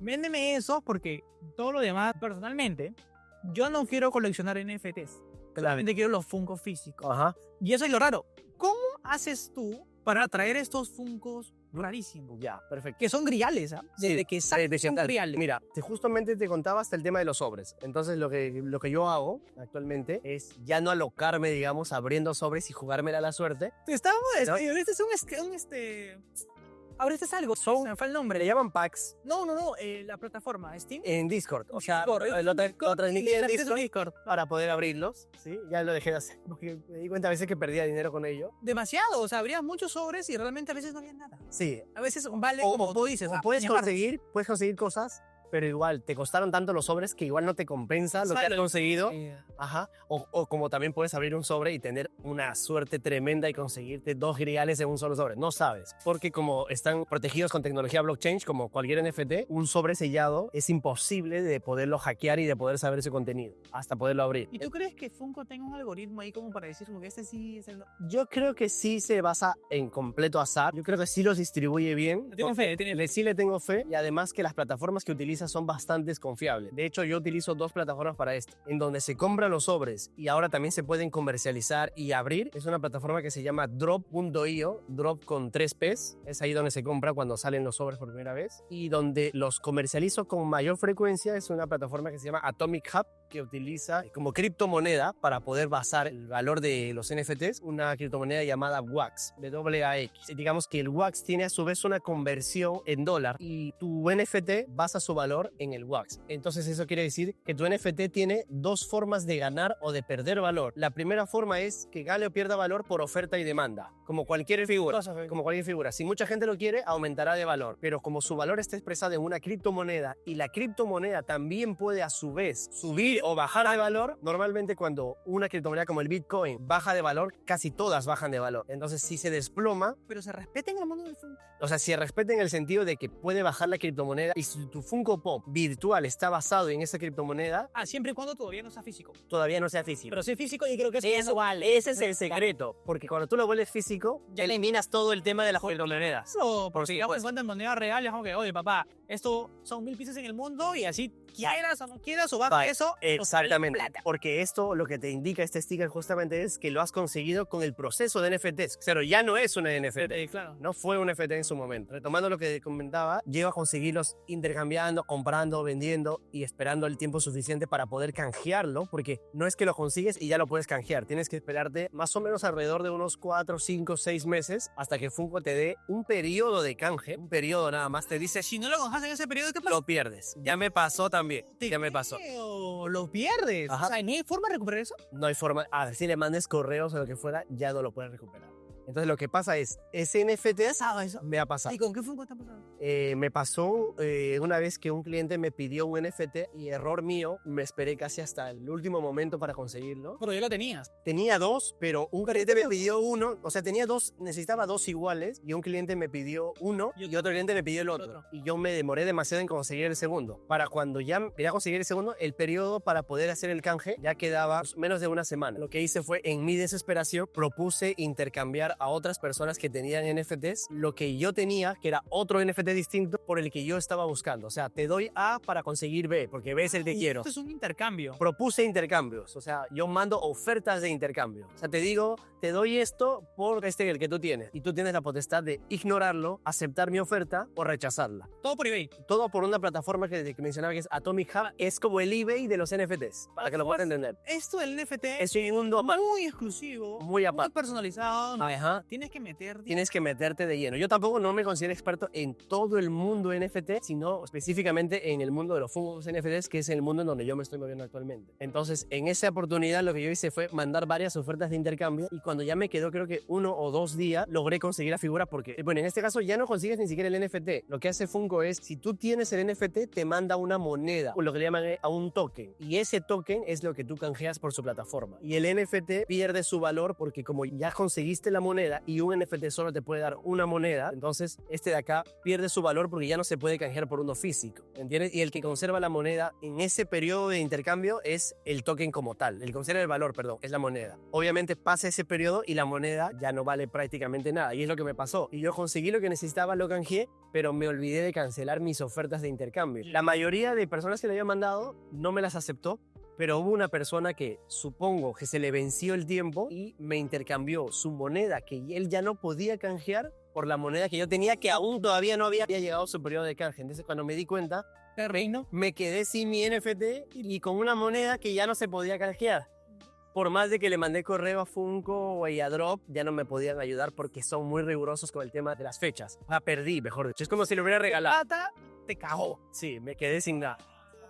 véndeme eso porque todo lo demás, personalmente, yo no quiero coleccionar NFTs. Solamente quiero los Funkos físicos. Ajá. Y eso es lo raro. ¿Cómo haces tú para traer estos Funkos rarísimos? Ya, perfecto. Que son griales, ¿ah? Desde que salen son griales. Mira, justamente te contaba hasta el tema de los sobres. Entonces lo que yo hago actualmente es ya no alocarme, digamos, abriendo sobres y jugármela a la suerte. Estamos, ¿No? este es ahorita es algo, se me fue el nombre. Le llaman packs No, la plataforma, Steam. en Discord. O sea, Discord, lo transmití en Discord. Discord para poder abrirlos. Sí, ya lo dejé de hacer porque me di cuenta a veces que perdía dinero con ello. Demasiado, o sea, habría muchos sobres y realmente a veces no había nada. Sí. A veces vale O como tú dices. o puedes conseguir cosas, pero igual te costaron tanto los sobres que igual no te compensa lo que has conseguido. Ajá. O como también puedes abrir un sobre y tener una suerte tremenda y conseguirte 2 griales en un solo sobre. No sabes. Porque como están protegidos con tecnología blockchain, como cualquier NFT, un sobre sellado es imposible de poderlo hackear y de poder saber ese contenido hasta poderlo abrir. ¿Y tú crees que Funko tenga un algoritmo ahí como para decir, este sí es el... Yo creo que sí se basa en completo azar. Yo creo que sí los distribuye bien. Tengo fe, Sí le tengo fe, y además que las plataformas que utiliza son bastante confiables. De hecho, yo utilizo 2 plataformas para esto, en donde se compran los sobres y ahora también se pueden comercializar y abrir. Es una plataforma que se llama drop.io, drop con 3 P's. Es ahí donde se compra cuando salen los sobres por primera vez, y donde los comercializo con mayor frecuencia es una plataforma que se llama Atomic Hub, que utiliza como criptomoneda para poder basar el valor de los NFTs, una criptomoneda llamada WAX, WAX. Digamos que el WAX tiene a su vez una conversión en dólar y tu NFT basa su valor en el WAX. Entonces eso quiere decir que tu NFT tiene 2 formas de ganar o de perder valor. La primera forma es que gane o pierda valor por oferta y demanda, como cualquier figura. Si mucha gente lo quiere, aumentará de valor, pero como su valor está expresado en una criptomoneda y la criptomoneda también puede a su vez subir o bajar de valor, normalmente cuando una criptomoneda como el Bitcoin baja de valor, casi todas bajan de valor. Entonces si se desploma, pero se respeta en el mundo del Funko. o sea, se respeta en el sentido de que puede bajar la criptomoneda, y si tu Funko Pop virtual está basado en esa criptomoneda, Siempre y cuando todavía no sea físico. todavía no sea físico. Pero si es físico, yo creo que Eso vale, ese es el secreto, porque cuando tú lo vuelves físico, ya eliminas todo el tema de las criptomonedas. Por si en cuenta en moneda real, es como que, oye, papá, esto son 1000 piezas en el mundo y así quieras o no quieras o baja eso. Exactamente, porque esto lo que te indica este sticker justamente es que lo has conseguido con el proceso de NFTs. Pero ya no es una NFT, Claro. no fue un NFT en su momento. Retomando lo que comentaba, llego a conseguirlos intercambiando, comprando, vendiendo y esperando el tiempo suficiente para poder canjearlo, porque no es que lo consigues y ya lo puedes canjear, tienes que esperarte más o menos alrededor de unos 4, 5, 6 meses hasta que Funko te dé un periodo de canje, un periodo nada más, te dice, Si no lo conjas en ese periodo, ¿qué pasa? lo pierdes. Ya me pasó también, ya me pasó. O lo pierdes. Ajá. O sea, ¿no hay forma de recuperar eso? No hay forma, si le mandes correos o lo que fuera, ya no lo puedes recuperar. Entonces lo que pasa es, ese NFT ¿Pasado eso? me ha pasado. ¿Y con qué Funko está pasando? Me pasó una vez que un cliente me pidió un NFT y error mío, me esperé casi hasta el último momento para conseguirlo. Pero ya lo tenías. Tenía dos, pero un cliente me pidió uno, o sea, tenía dos, necesitaba dos iguales y un cliente me pidió uno y otro cliente me pidió el otro. Y yo me demoré demasiado en conseguir el segundo. Para cuando ya quería conseguir el segundo, el periodo para poder hacer el canje ya quedaba menos de una semana. Lo que hice fue, en mi desesperación, propuse intercambiar a otras personas que tenían NFTs lo que yo tenía, que era otro NFT distinto por el que yo estaba buscando. O sea, te doy A para conseguir B, porque B es el que quiero. Esto es un intercambio. Propuse intercambios, o sea, yo mando ofertas de intercambio. O sea, te digo, te doy esto por el que tú tienes. Y tú tienes la potestad de ignorarlo, aceptar mi oferta o rechazarla. Todo por eBay. Todo por una plataforma que mencionaba que es Atomic Hub. Es como el eBay de los NFTs, para que lo puedan entender. Esto del NFT Es un mundo muy exclusivo, muy muy aparte. personalizado. Ajá. Tienes que meterte. Tienes que meterte de lleno. Yo tampoco no me considero experto en todo el mundo NFT, sino específicamente en el mundo de los fungos NFTs, que es el mundo en donde yo me estoy moviendo actualmente. Entonces, en esa oportunidad lo que yo hice fue mandar varias ofertas de intercambio y cuando ya me quedó creo que 1 o 2 días, logré conseguir la figura porque, bueno, en este caso ya no consigues ni siquiera el NFT. Lo que hace Funko es, si tú tienes el NFT, te manda una moneda, o lo que le llaman a un token. Y ese token es lo que tú canjeas por su plataforma. Y el NFT pierde su valor porque como ya conseguiste la moneda y un NFT solo te puede dar una moneda, entonces este de acá pierde su valor porque ya no se puede canjear por uno físico, ¿entiendes? Y el que conserva la moneda en ese periodo de intercambio es el token como tal. El que conserva el valor, perdón, es la moneda. Obviamente pasa ese periodo y la moneda ya no vale prácticamente nada. Y es lo que me pasó. Y yo conseguí lo que necesitaba, lo canjeé, pero me olvidé de cancelar mis ofertas de intercambio. La mayoría de personas que le había mandado no me las aceptó, pero hubo una persona que supongo que se le venció el tiempo y me intercambió su moneda que él ya no podía canjear por la moneda que yo tenía, que aún todavía no había llegado su periodo de canje. Entonces cuando me di cuenta, Reino. me quedé sin mi NFT y con una moneda que ya no se podía canjear. Por más de que le mandé correo a Funko y a Drop, ya no me podían ayudar porque son muy rigurosos con el tema de las fechas. La perdí, mejor dicho. Es como si lo hubiera regalado. Plata te cagó. Sí, me quedé sin nada.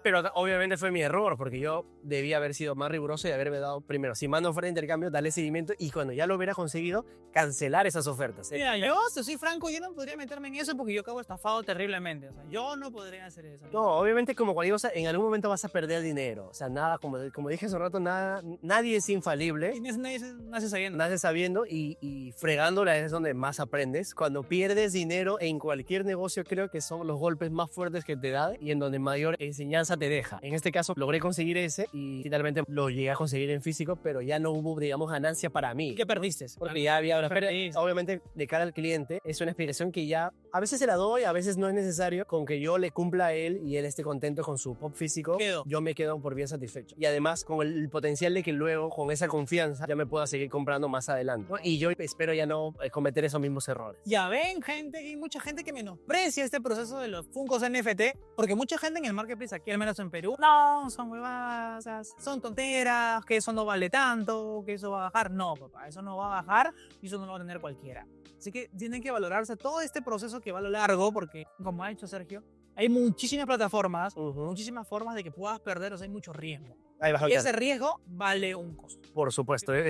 Pero obviamente fue mi error, porque yo debía haber sido más riguroso y haberme dado, primero, si mando oferta de intercambio, darle seguimiento y cuando ya lo hubiera conseguido, cancelar esas ofertas. Mira, yo, si soy franco, yo no podría meterme en eso porque yo acabo estafado terriblemente. O sea, yo no podría hacer eso. No, obviamente como cualquier cosa, en algún momento vas a perder dinero. O sea, nada, como dije hace un rato, nada, nadie es infalible. Y nadie nace sabiendo. Naces sabiendo y fregándola es donde más aprendes. Cuando pierdes dinero en cualquier negocio, creo que son los golpes más fuertes que te da y en donde mayor enseñanza te deja. En este caso, logré conseguir ese y finalmente lo llegué a conseguir en físico, pero ya no hubo, digamos, ganancia para mí. ¿Qué perdiste? Porque ya había una pérdida. Obviamente, de cara al cliente, es una explicación que ya a veces se la doy, a veces no es necesario. Con que yo le cumpla a él y él esté contento con su pop físico, yo me quedo por bien satisfecho. Y además, con el potencial de que luego, con esa confianza, ya me pueda seguir comprando más adelante, ¿no? Y yo espero ya no cometer esos mismos errores. Ya ven, gente, hay mucha gente que menosprecia este proceso de los Funkos NFT, porque mucha gente en el marketplace, aquí al menos en Perú, no, son huevadas, son tonteras, que eso no vale tanto, que eso va a bajar. No, papá, eso no va a bajar y eso no lo va a tener cualquiera. Así que tienen que valorarse todo este proceso que va a lo largo, porque, como ha dicho Sergio, hay muchísimas plataformas, muchísimas formas de que puedas perder, o sea, hay mucho riesgo. Y ese riesgo vale un costo. Por supuesto, el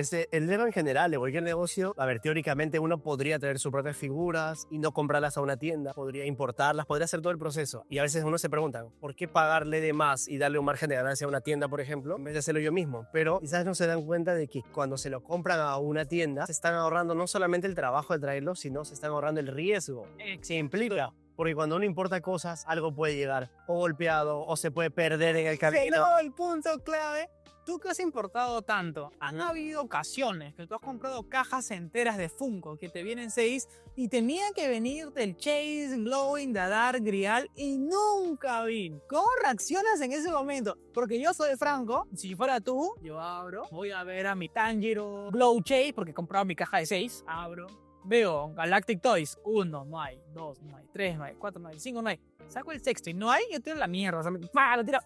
riesgo en general de cualquier negocio, a ver, teóricamente uno podría traer sus propias figuras y no comprarlas a una tienda, podría importarlas, podría hacer todo el proceso. Y a veces uno se pregunta, ¿por qué pagarle de más y darle un margen de ganancia a una tienda, por ejemplo, en vez de hacerlo yo mismo? Pero quizás no se dan cuenta de que cuando se lo compran a una tienda, se están ahorrando no solamente el trabajo de traerlo, sino se están ahorrando el riesgo que implica. Porque cuando uno importa cosas, algo puede llegar o golpeado o se puede perder en el camino. Pero el punto clave, tú que has importado tanto, han habido ocasiones que tú has comprado cajas enteras de Funko que te vienen 6 y tenía que venirte el Chase, Glowing, Dadar, Grial y nunca vino. ¿Cómo reaccionas en ese momento? Porque yo soy franco, si fuera tú, yo abro, voy a ver a mi Tanjiro Glow Chase porque he comprado mi caja de 6, abro. Veo Galactic Toys, 1, no hay, 2, no hay, 3, no hay, 4, no hay, 5, no hay. Saco el sexto y no hay, yo tiro la mierda, o sea, lo tiro.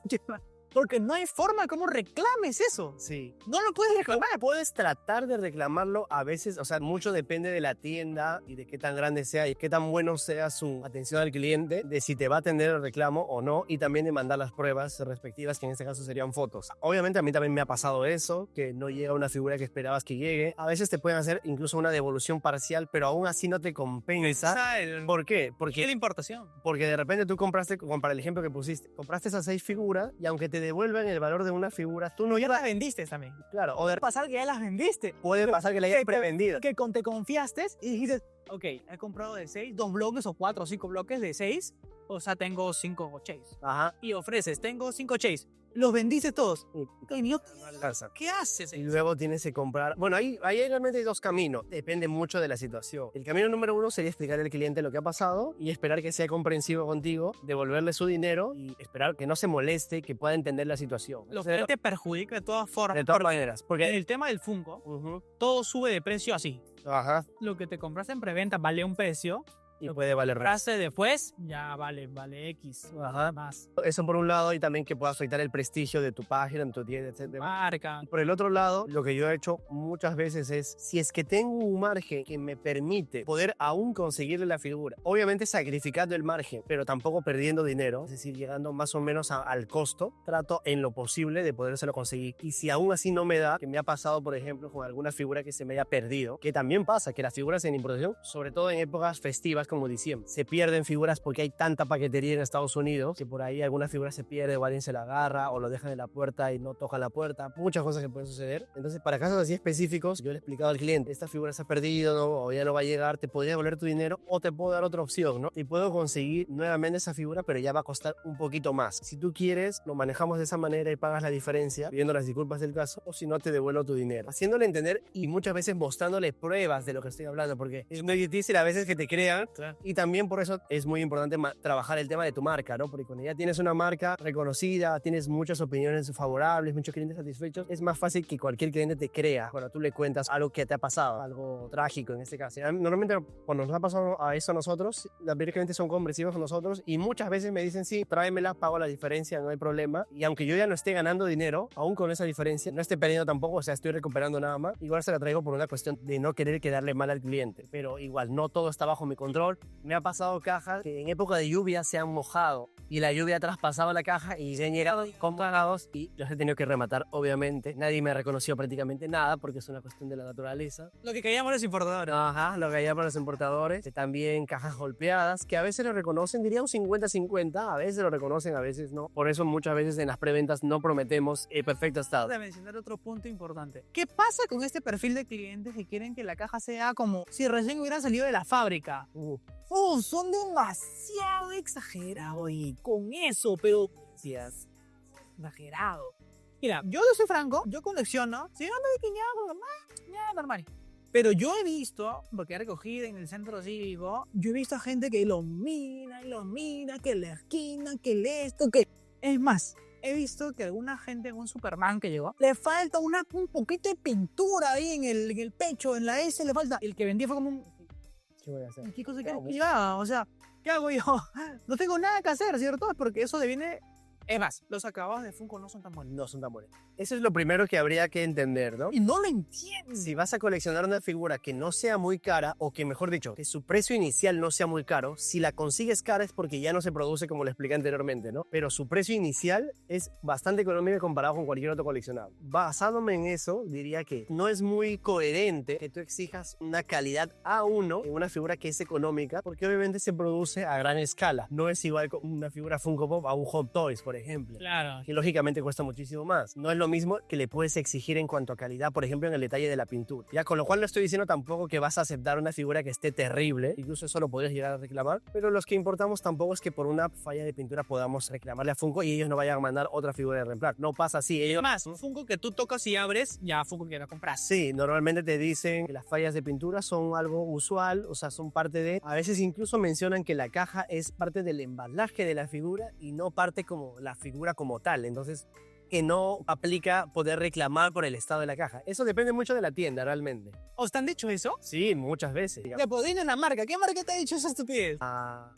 Porque no hay forma como reclames eso. Sí. No lo puedes reclamar. Puedes tratar de reclamarlo a veces, o sea, mucho depende de la tienda y de qué tan grande sea y qué tan bueno sea su atención al cliente, de si te va a atender el reclamo o no, y también de mandar las pruebas respectivas, que en este caso serían fotos. Obviamente a mí también me ha pasado eso, que no llega una figura que esperabas que llegue. A veces te pueden hacer incluso una devolución parcial, pero aún así no te compensa. ¿Por qué? ¿Qué de importación? Porque de repente tú compraste, como para el ejemplo que pusiste, compraste esas 6 figuras y aunque te devuelvan el valor de una figura, tú no Ya ya las vendiste también. Claro, o de Pasar que ya las vendiste. puede pasar que la hayas prevendido. Que te confiaste y dijiste, ok, he comprado de 6, 2 bloques o 4 o 5 bloques de 6. O sea, tengo 5 chase. Ajá. Y ofreces, tengo 5 chase. Los vendiste todos. Coño, No alcanza. ¿qué haces? Y luego tienes que comprar. Bueno, ahí realmente hay 2 caminos. Depende mucho de la situación. El camino número 1 sería explicarle al cliente lo que ha pasado y esperar que sea comprensivo contigo, devolverle su dinero y esperar que no se moleste, que pueda entender la situación. Lo que te perjudica de todas formas. De todas maneras. En Porque. el tema del Funko, Ujú. todo sube de precio así. Ajá. Lo que te compraste en preventa vale un precio. Y puede valer más. Compraste después, ya vale X. Ajá. Más. Eso por un lado, y también que pueda afectar el prestigio de tu página, de tu tienda, etc. Marca. Por el otro lado, lo que yo he hecho muchas veces es, si es que tengo un margen que me permite poder aún conseguirle la figura, obviamente sacrificando el margen, pero tampoco perdiendo dinero, es decir, llegando más o menos al costo, trato en lo posible de podérselo conseguir. Y si aún así no me da, que me ha pasado, por ejemplo, con alguna figura que se me haya perdido, que también pasa, que las figuras en importación, sobre todo en épocas festivas como diciembre, se pierden figuras porque hay tanta paquetería en Estados Unidos que por ahí alguna figura se pierde o alguien se la agarra o lo dejan en la puerta y no tocan la puerta, muchas cosas que pueden suceder. Entonces, para casos así específicos, yo le he explicado al cliente, esta figura se ha perdido, ¿no? O ya no va a llegar, te podría devolver tu dinero o te puedo dar otra opción, ¿no? Y puedo conseguir nuevamente esa figura, pero ya va a costar un poquito más. Si tú quieres, lo manejamos de esa manera y pagas la diferencia, pidiendo las disculpas del caso, o si no, te devuelvo tu dinero. Haciéndole entender y muchas veces mostrándole pruebas de lo que estoy hablando, porque es muy difícil a veces que te crean. Y también por eso es muy importante trabajar el tema de tu marca, ¿no? Porque cuando ya tienes una marca reconocida, tienes muchas opiniones favorables, muchos clientes satisfechos, es más fácil que cualquier cliente te crea cuando tú le cuentas algo que te ha pasado, algo trágico en este caso. Normalmente cuando nos ha pasado a eso a nosotros, los clientes son comprensivos con nosotros y muchas veces me dicen, sí, tráemela, pago la diferencia, no hay problema. Y aunque yo ya no esté ganando dinero, aún con esa diferencia, no esté perdiendo tampoco, o sea, estoy recuperando nada más, igual se la traigo por una cuestión de no querer quedarle mal al cliente. Pero igual, no todo está bajo mi control. Me ha pasado cajas que en época de lluvia se han mojado y la lluvia ha traspasado la caja y se han llegado cagados y los he tenido que rematar, obviamente. Nadie me reconoció prácticamente nada porque es una cuestión de la naturaleza. Lo que callamos los importadores. Ajá, lo que llaman los importadores. También cajas golpeadas, que a veces lo reconocen, diría un 50-50, a veces lo reconocen, a veces no. Por eso muchas veces en las preventas no prometemos el perfecto estado. De mencionar otro punto importante. ¿Qué pasa con este perfil de clientes que quieren que la caja sea como si recién hubieran salido de la fábrica? Son demasiado exagerados y con eso, pero exagerado. Mira, yo soy franco, yo colecciono, si no me ya normal. Pero yo he visto, porque he recogido en el centro cívico, yo he visto a gente que lo mira y lo mira, que la esquina, que el esto, que... Es más, he visto que alguna gente en un Superman que llegó, le falta un poquito de pintura ahí en el pecho, en la S, le falta. El que vendía fue como un... ¿Qué voy a hacer? ¿Qué cosa que ya? O sea, ¿qué hago yo? No tengo nada que hacer, ¿cierto? Es porque eso deviene... Es más, los acabados de Funko no son tan buenos. No son tan buenos. Eso es lo primero que habría que entender, ¿no? Y no lo entiendo. Si vas a coleccionar una figura que no sea muy cara, o que mejor dicho, que su precio inicial no sea muy caro, si la consigues cara es porque ya no se produce como lo expliqué anteriormente, ¿no? Pero su precio inicial es bastante económico comparado con cualquier otro coleccionable. Basándome en eso, diría que no es muy coherente que tú exijas una calidad A1 en una figura que es económica, porque obviamente se produce a gran escala. No es igual con una figura Funko Pop a un Hot Toys, por ejemplo. Claro. Que lógicamente cuesta muchísimo más. No es lo mismo que le puedes exigir en cuanto a calidad, por ejemplo, en el detalle de la pintura. Ya, con lo cual no estoy diciendo tampoco que vas a aceptar una figura que esté terrible, incluso eso lo podrías llegar a reclamar, pero los que importamos tampoco es que por una falla de pintura podamos reclamarle a Funko y ellos no vayan a mandar otra figura de reemplazo. No pasa así. Ellos... Más, un Funko que tú tocas y abres, ya Funko que la compras. Sí, normalmente te dicen que las fallas de pintura son algo usual, o sea, son parte de... A veces incluso mencionan que la caja es parte del embalaje de la figura y no parte como la figura como tal. Entonces, que no aplica poder reclamar por el estado de la caja. Eso depende mucho de la tienda, realmente. ¿Os te han dicho eso? Sí, muchas veces. Le podéis en la marca. ¿Qué marca te ha dicho esa estupidez?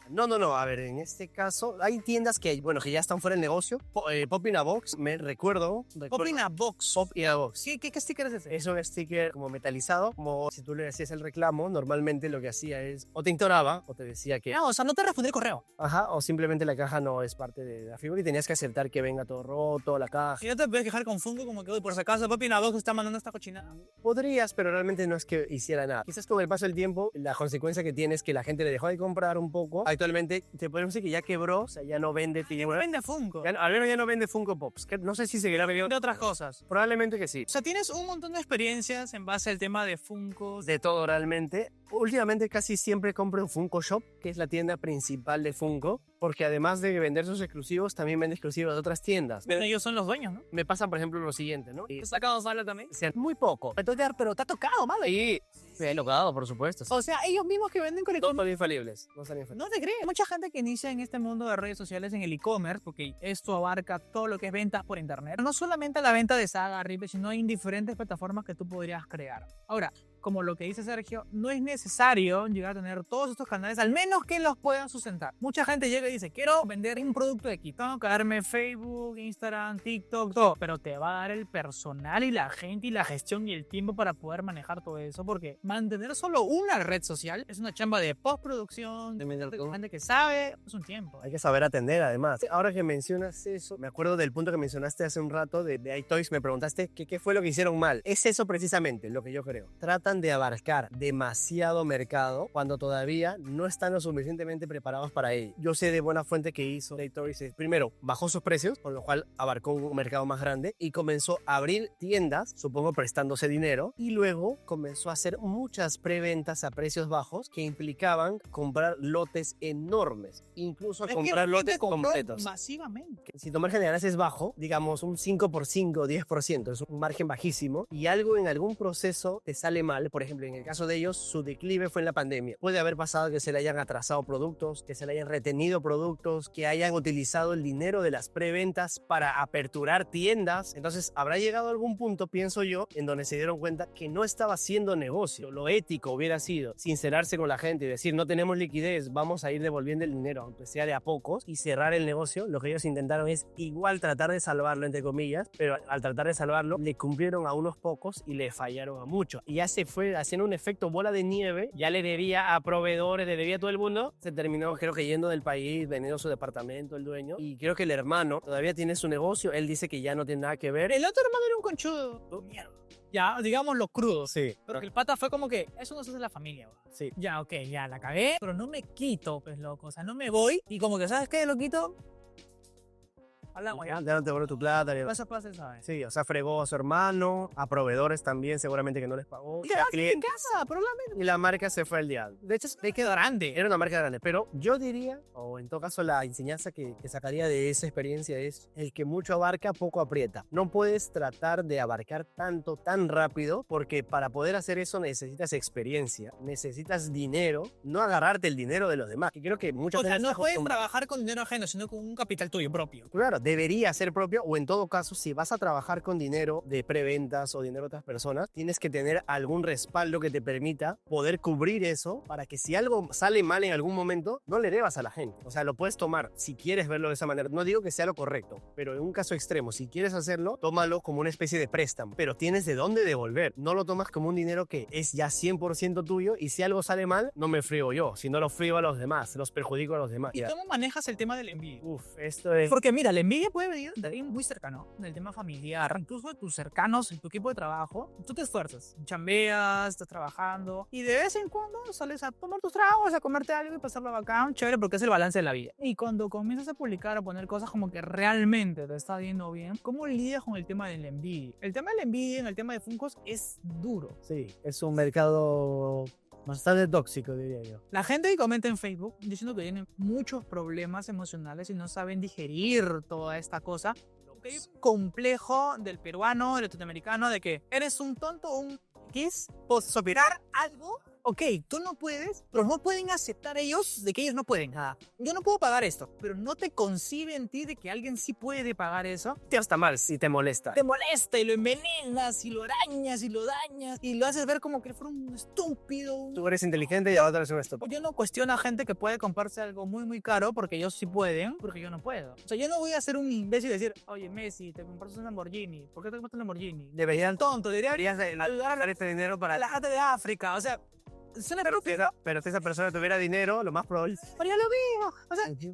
No. A ver, en este caso, hay tiendas que ya están fuera del negocio. Pop in a Box, me recuerdo. Pop in a Box. Pop in a Box. ¿Qué sticker es ese? Es un sticker como metalizado, como si tú le hacías el reclamo, normalmente lo que hacía es o te ignoraba o te decía que... No, o sea, no te respondí el correo. Ajá, o simplemente la caja no es parte de la figura y tenías que aceptar que venga todo roto, la caja. Si no te puedes quejar con Funko como que, uy, por si acaso Pop in a Box está mandando esta cochinada. Podrías, pero realmente no es que hiciera nada. Quizás con el paso del tiempo, la consecuencia que tiene es que la gente le dejó de comprar un poco. Actualmente, te podemos decir que ya quebró, o sea, ya no vende... Vende Funko. Al menos ya no vende Funko Pops. Que no sé si seguirá vendiendo De otras cosas. Probablemente que sí. O sea, tienes un montón de experiencias en base al tema de Funkos. De todo realmente. Últimamente casi siempre compro en Funko Shop, que es la tienda principal de Funko, porque además de vender sus exclusivos, también vende exclusivos de otras tiendas. Pero ellos son los dueños, ¿no? Me pasa, por ejemplo, lo siguiente, ¿no? ¿Te has sacado sala también? O sea, muy poco. Pero te ha tocado, malo. Y me he logrado, por supuesto. O sea, ellos mismos que venden con Todos son infalibles. No son infalibles. No te crees. Mucha gente que inicia en este mundo de redes sociales en el e-commerce, porque esto abarca todo lo que es ventas por internet. No solamente la venta de saga, Ripley, sino en diferentes plataformas que tú podrías crear. Ahora, como lo que dice Sergio, no es necesario llegar a tener todos estos canales, al menos que los puedan sustentar. Mucha gente llega y dice, quiero vender un producto de aquí, tengo que darme Facebook, Instagram, TikTok, todo, pero te va a dar el personal y la gente y la gestión y el tiempo para poder manejar todo eso, porque mantener solo una red social es una chamba de postproducción, de gente que sabe, es un tiempo. Hay que saber atender, además. Ahora que mencionas eso, me acuerdo del punto que mencionaste hace un rato de iToys, me preguntaste qué fue lo que hicieron mal. Es eso precisamente lo que yo creo. Tratan de abarcar demasiado mercado cuando todavía no están lo suficientemente preparados para ello. Yo sé de buena fuente que hizo iToys. Primero, bajó sus precios, con lo cual abarcó un mercado más grande y comenzó a abrir tiendas, supongo prestándose dinero, y luego comenzó a hacer muchas preventas a precios bajos que implicaban comprar lotes enormes, incluso comprar lotes completos. Masivamente. Si tu margen de ganancia es bajo, digamos un 5%, 10%, es un margen bajísimo, y algo en algún proceso te sale mal, por ejemplo, en el caso de ellos, su declive fue en la pandemia. Puede haber pasado que se le hayan atrasado productos, que se le hayan retenido productos, que hayan utilizado el dinero de las preventas para aperturar tiendas. Entonces, habrá llegado a algún punto, pienso yo, en donde se dieron cuenta que no estaba haciendo negocio. Lo ético hubiera sido sincerarse con la gente y decir, no tenemos liquidez, vamos a ir devolviendo el dinero, aunque sea de a pocos, y cerrar el negocio. Lo que ellos intentaron es igual tratar de salvarlo, entre comillas, pero al tratar de salvarlo, le cumplieron a unos pocos y le fallaron a muchos. Y ya se fue haciendo un efecto bola de nieve, ya le debía a proveedores, le debía a todo el mundo, se terminó creo que yendo del país, vendiendo su departamento el dueño, y creo que el hermano todavía tiene su negocio, él dice que ya no tiene nada que ver. El otro hermano era un conchudo. Mierda. Ya, digamos lo crudo. Sí. Pero que el pata fue como que, eso no se hace en la familia, bro. Sí. Ya, ok, ya la cagué, pero no me quito, pues loco. O sea, no me voy y como que, ¿sabes qué, loquito? Hablamos ya. Ya no te devuelve tu plata. Eso pasa, ¿sabes? Sí, o sea, fregó a su hermano, a proveedores también, seguramente que no les pagó. Y quedaste en casa, probablemente. Y la marca se fue al diablo. De hecho, Te quedó grande. era una marca grande, pero yo diría, o en todo caso la enseñanza que sacaría de esa experiencia es el que mucho abarca, poco aprieta. No puedes tratar de abarcar tanto, tan rápido, porque para poder hacer eso necesitas experiencia, necesitas dinero, no agarrarte el dinero de los demás. Que creo que muchas O sea, veces no puedes trabajar con dinero ajeno, sino con un capital tuyo propio. Claro, debería ser propio, o en todo caso, si vas a trabajar con dinero de preventas o dinero de otras personas, tienes que tener algún respaldo que te permita poder cubrir eso para que si algo sale mal en algún momento, no le debas a la gente. O sea, lo puedes tomar si quieres verlo de esa manera. No digo que sea lo correcto, pero en un caso extremo, si quieres hacerlo, tómalo como una especie de préstamo, pero tienes de dónde devolver. No lo tomas como un dinero que es ya 100% tuyo y si algo sale mal, no me frío yo, sino lo frío a los demás, los perjudico a los demás. ¿Y cómo manejas el tema del envidia? Esto es... Porque mira, la envidia puede venir de alguien muy cercano, del tema familiar, incluso de tus cercanos, en tu equipo de trabajo. Tú te esfuerzas, chambeas, estás trabajando y de vez en cuando sales a tomar tus tragos, a comerte algo y pasarlo bacán, chévere, porque es el balance de la vida. Y cuando comienzas a publicar, a poner cosas como que realmente te está yendo bien, ¿cómo lidias con el tema del envidia? El tema del envidia en el tema de Funkos es duro. Sí, es un mercado bastante tóxico, diría yo. La gente que comenta en Facebook diciendo que tienen muchos problemas emocionales y no saben digerir toda esta cosa. Hay un complejo del peruano, del latinoamericano, de que eres un tonto, ¿qué es? Posopirar algo ok, tú no puedes, pero no pueden aceptar ellos de que ellos no pueden. Yo no puedo pagar esto, pero no te concibe en ti de que alguien sí puede pagar eso. Te está mal si te molesta. Te molesta y lo envenenas y lo arañas y lo dañas y lo haces ver como que fuera un estúpido. Tú eres inteligente y ahora eres un estúpido. Yo no cuestiono a gente que puede comprarse algo muy muy caro porque ellos sí pueden, porque yo no puedo. O sea, yo no voy a ser un imbécil y decir, oye Messi, te compraste un Lamborghini. ¿Por qué te compraste un Lamborghini? Deberían Tonto, deberías ayudar a este dinero para la gente de África. O sea, suena pero si esa persona tuviera dinero, lo más probable. Pero yo lo veo. O sea,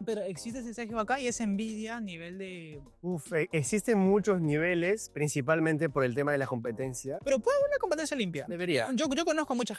pero existe ese Sergio acá y es envidia a nivel de... Existen muchos niveles, principalmente por el tema de la competencia. Pero puede haber una competencia limpia. Debería. Yo conozco a mucha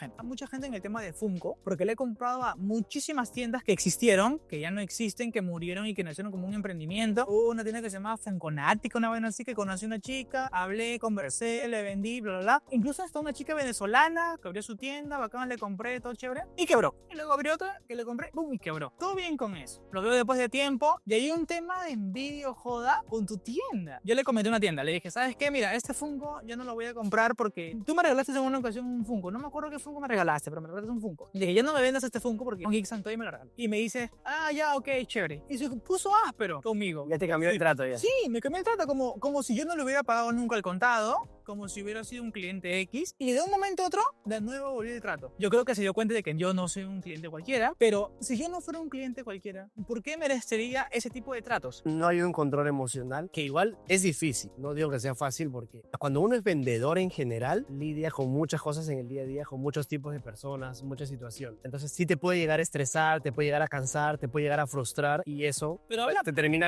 gente en el tema de Funko, porque le he comprado a muchísimas tiendas que existieron, que ya no existen, que murieron y que nacieron como un emprendimiento. Hubo una tienda que se llamaba Funkonática, una vaina así, que conocí a una chica, hablé, conversé, le vendí, bla, bla, bla. Incluso hasta una chica venezolana que abrió su tienda, bacán, le compré, todo chévere, y quebró. Y luego abrió otra que le compré, boom, y quebró. Todo bien con eso. Lo veo después de tiempo, y hay un tema de envidia, joda, con tu tienda. Yo le comenté a una tienda, le dije, ¿sabes qué? Mira, este Funko yo no lo voy a comprar porque tú me regalaste en una ocasión un Funko. No me acuerdo qué Funko me regalaste, pero me regalaste un Funko. Y dije, ya no me vendas este Funko porque con Geek Santos me lo regaló. Y me dice, ya, ok, chévere. Y se puso áspero conmigo. Ya te cambió el trato ya. Sí, me cambió el trato como si yo no le hubiera pagado nunca el contado, como si hubiera sido un cliente X. Y de un momento a otro, de nuevo volvió el trato. Yo creo que se dio cuenta de que yo no soy un cliente cualquiera, pero si yo no fuera un cliente cualquiera, ¿por qué merecería ese tipo de tratos? No hay un control emocional, que igual es difícil. No digo que sea fácil porque cuando uno es vendedor en general, lidia con muchas cosas en el día a día, con muchos tipos de personas, muchas situaciones. Entonces sí te puede llegar a estresar, te puede llegar a cansar, te puede llegar a frustrar y eso te termina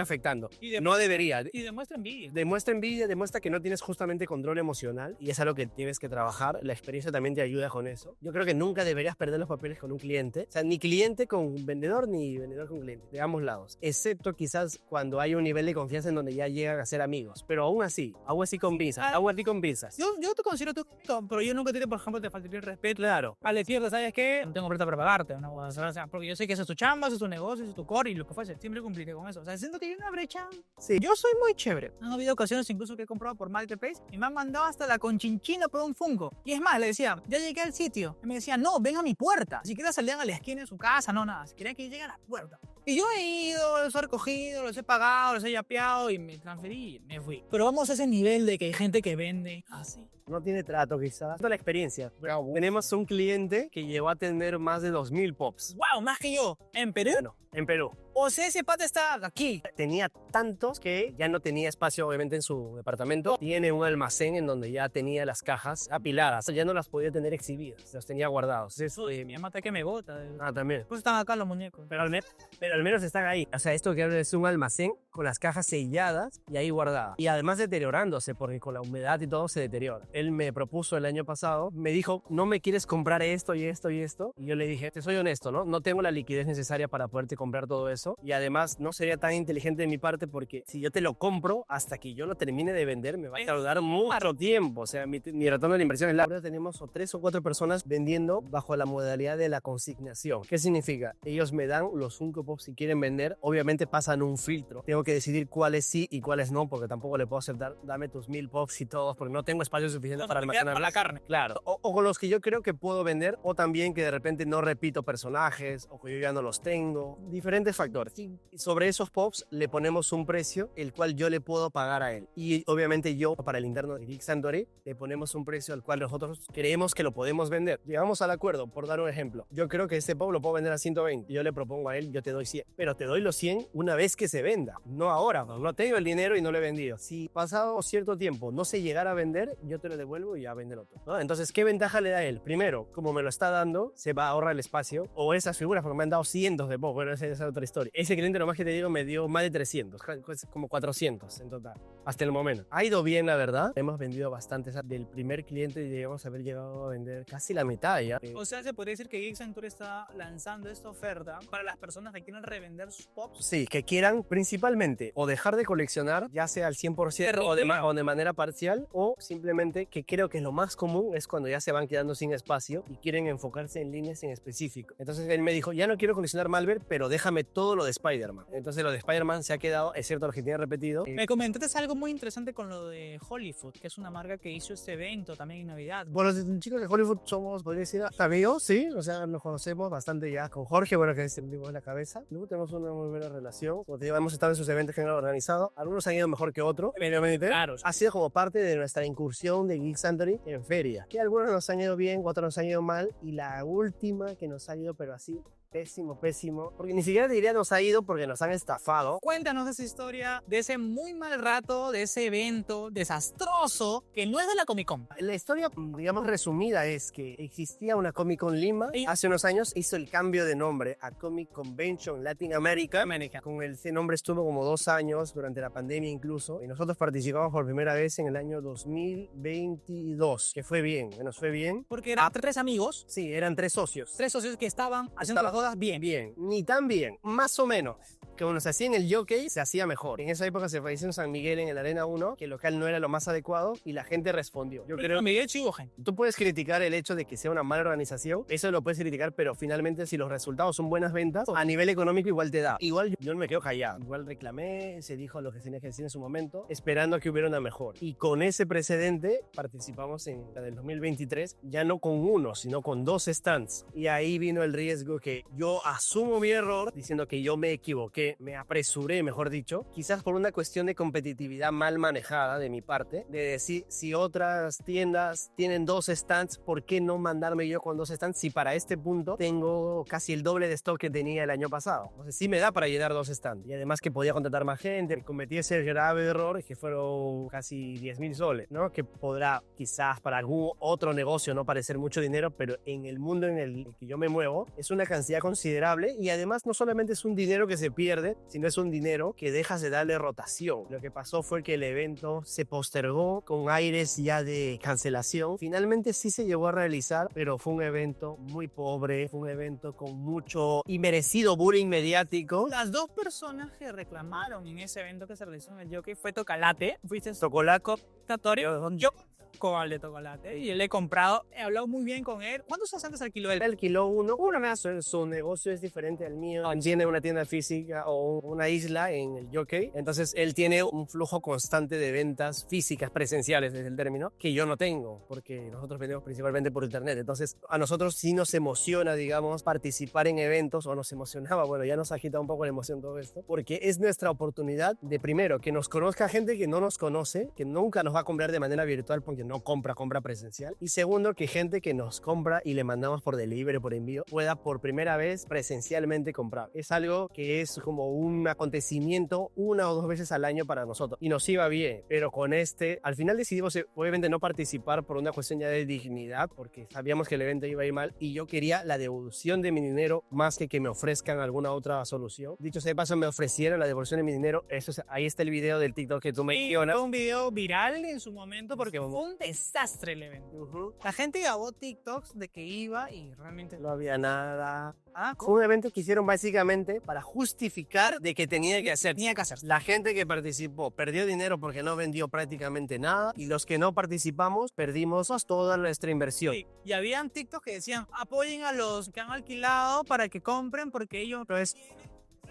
afectando. No debería. Y demuestra envidia. Demuestra que no tienes justamente control emocional y es algo que tienes que trabajar. La experiencia también te ayuda con eso. Yo creo que nunca deberías perder los papeles con un cliente. O sea, ni cliente con vendedor, ni vendedor con cliente. De ambos lados. Excepto quizás cuando hay un nivel de confianza en donde ya llegan a ser amigos. Pero aún así con pinzas. Yo te considero tu pero yo nunca te por ejemplo, te faltaría el respeto. Claro. Al decirte, ¿sabes qué? No tengo plata para pagarte. ¿No? O sea, porque yo sé que eso es tu chamba, eso es tu negocio, eso es tu core y lo que fuese. Siempre cumpliré con eso. O sea, siento que hay una brecha. Sí. Yo soy muy chévere. Han habido ocasiones incluso que he comprado por Marketplace y me han mandado hasta la conchinchina por un Funko. Y es más, le decía, ya llegué al sitio. Y me decía, no, ven a mi puerta. Si siquiera salían a la esquina de su casa, no, nada. Si querían que lleguen a la puerta. Y yo he ido, los he recogido, los he pagado, los he yapeado y me transferí y me fui. Pero vamos a ese nivel de que hay gente que vende así. No tiene trato quizás. La experiencia. Tenemos un cliente que llegó a tener más de 2000 pops. ¡Wow! Más que yo. ¿En Perú? Bueno, en Perú. O sea, ese pata está aquí. Tenía tantos que ya no tenía espacio obviamente en su departamento. Tiene un almacén en donde ya tenía las cajas apiladas. Ya no las podía tener exhibidas. Los tenía guardados. Eso de mi mamá está que me bota. También. Pues están acá los muñecos. Pero al menos están ahí. O sea, esto que hablo es un almacén con las cajas selladas y ahí guardadas. Y además deteriorándose porque con la humedad y todo se deteriora. Él me propuso el año pasado, me dijo, ¿no me quieres comprar esto y esto y esto? Y yo le dije, te soy honesto, ¿no? No tengo la liquidez necesaria para poderte comprar todo eso. Y además no sería tan inteligente de mi parte porque si yo te lo compro hasta que yo lo termine de vender me va a tardar mucho tiempo. O sea, mi retorno de la inversión es largo. Ahora tenemos 3 o 4 personas vendiendo bajo la modalidad de la consignación. ¿Qué significa? Ellos me dan los Funko Pop si quieren vender. Obviamente pasan un filtro. Tengo que decidir cuáles sí y cuáles no porque tampoco le puedo aceptar, dame tus 1000 Pops y todos porque no tengo espacio suficiente para almacenar la carne. Claro. O con los que yo creo que puedo vender o también que de repente no repito personajes o que yo ya no los tengo. Diferentes factores. Y sobre esos pops le ponemos un precio el cual yo le puedo pagar a él. Y obviamente yo para el interno de Geek Santori le ponemos un precio al cual nosotros creemos que lo podemos vender. Llegamos al acuerdo, por dar un ejemplo. Yo creo que este pop lo puedo vender a 120. Yo le propongo a él, yo te doy 100. Pero te doy los 100 una vez que se venda. No ahora. No tengo el dinero y no lo he vendido. Si pasado cierto tiempo no se llegara a vender, yo te lo devuelvo y ya vende el otro, ¿no? Entonces, ¿qué ventaja le da a él? Primero, como me lo está dando, se va a ahorrar el espacio. O esas figuras, porque me han dado cientos de pop. Bueno, esa es otra historia. Ese cliente, nomás que te digo, me dio más de 300, como 400 en total, hasta el momento. Ha ido bien, la verdad. Hemos vendido bastante. Del primer cliente llegamos a haber llegado a vender casi la mitad ya. O sea, se podría decir que Geek Santori está lanzando esta oferta para las personas que quieran revender sus pops. Sí, que quieran principalmente o dejar de coleccionar, ya sea al 100% o de manera parcial, o simplemente gente que creo que es lo más común es cuando ya se van quedando sin espacio y quieren enfocarse en líneas en específico. Entonces él me dijo, ya no quiero coleccionar Marvel, pero déjame todo lo de Spider-Man. Entonces lo de Spider-Man se ha quedado, excepto lo que tiene repetido. Me comentaste algo muy interesante con lo de Hollywood, que es una marca que hizo este evento también en Navidad. Bueno, los chicos de Hollywood somos, podría decir, amigos, sí, o sea, nos conocemos bastante ya con Jorge, bueno, que es el vivo de la cabeza. Luego tenemos una muy buena relación. Como te digo, hemos estado en sus eventos que han organizado. Algunos han ido mejor que otros. Claro, ha sido como parte de nuestra incursión de Geek Santorini en feria. Que algunos nos han ido bien, otros nos han ido mal. Y la última que nos ha ido, pero así, pésimo, pésimo. Porque ni siquiera te diría nos ha ido porque nos han estafado. Cuéntanos esa historia de ese muy mal rato, de ese evento desastroso que no es de la Comic Con. La historia, digamos, resumida es que existía una Comic Con Lima. Y hace unos años hizo el cambio de nombre a Comic Convention Latin America. Con ese nombre estuvo como 2 años, durante la pandemia incluso. Y nosotros participamos por primera vez en el año 2022, que fue bien, nos fue bien. Porque eran 3 amigos. Sí, eran 3 socios. 3 socios que estaban haciendo las cosas bien. Bien, ni tan bien, más o menos. Que cuando se hacía en el Jockey se hacía mejor. En esa época se hizo en San Miguel en el Arena 1, que el local no era lo más adecuado y la gente respondió. Yo creo Miguel Chivogen. tú puedes criticar el hecho de que sea una mala organización, eso lo puedes criticar, pero finalmente si los resultados son buenas ventas, a nivel económico igual te da. Igual yo no me quedo callado, igual reclamé, se dijo lo que tenía que decir en su momento, esperando que hubiera una mejor. Y con ese precedente participamos en la del 2023, ya no con 1, sino con 2 stands. Y ahí vino el riesgo que yo asumo mi error, diciendo que yo me equivoqué, me apresuré, mejor dicho, quizás por una cuestión de competitividad mal manejada de mi parte, de decir, si otras tiendas tienen 2 stands, ¿por qué no mandarme yo con 2 stands si para este punto tengo casi el doble de stock que tenía el año pasado? Entonces sí me da para llenar 2 stands. Y además que podía contratar más gente, cometí ese grave error que fueron casi 10.000 soles, ¿no? Que podrá quizás para algún otro negocio no parecer mucho dinero, pero en el mundo en el que yo me muevo es una cantidad considerable y además no solamente es un dinero que se pierde, sino es un dinero que dejas de darle rotación. Lo que pasó fue que el evento se postergó con aires ya de cancelación. Finalmente sí se llegó a realizar, pero fue un evento muy pobre, fue un evento con mucho y merecido bullying mediático. Las 2 personas que reclamaron en ese evento que se realizó en el Jockey fue Tocalate, fuiste Tocolaco, Tatorio, yo con de Tocalate y le he comprado, he hablado muy bien con él. ¿Cuántos asaltos alquiló él? alquiló una más, su negocio es diferente al mío. Tiene una tienda física o una isla en el Jockey, entonces él tiene un flujo constante de ventas físicas, presenciales desde el término, que yo no tengo, porque nosotros vendemos principalmente por internet. Entonces a nosotros sí nos emociona, digamos, participar en eventos, o nos emocionaba, bueno, ya nos agita un poco la emoción todo esto, porque es nuestra oportunidad de, primero, que nos conozca gente que no nos conoce, que nunca nos va a comprar de manera virtual porque no compra presencial, y segundo, que gente que nos compra y le mandamos por delivery, por envío, pueda por primera vez presencialmente comprar. Es algo que es como un acontecimiento 1 o 2 veces al año para nosotros y nos iba bien, pero con al final decidimos obviamente no participar por una cuestión ya de dignidad, porque sabíamos que el evento iba a ir mal y yo quería la devolución de mi dinero más que me ofrezcan alguna otra solución. Dicho sea de paso, me ofrecieron la devolución de mi dinero. Ahí está el video del TikTok que tú mencionas. Fue un video viral en su momento porque fue un desastre el evento. La gente grabó TikToks de que iba y realmente no había nada. Fue un evento que hicieron básicamente para justificar de que tenía que hacer. La gente que participó perdió dinero porque no vendió prácticamente nada, y los que no participamos perdimos toda nuestra inversión. Sí. Y habían TikToks que decían, apoyen a los que han alquilado para que compren porque ellos... Pero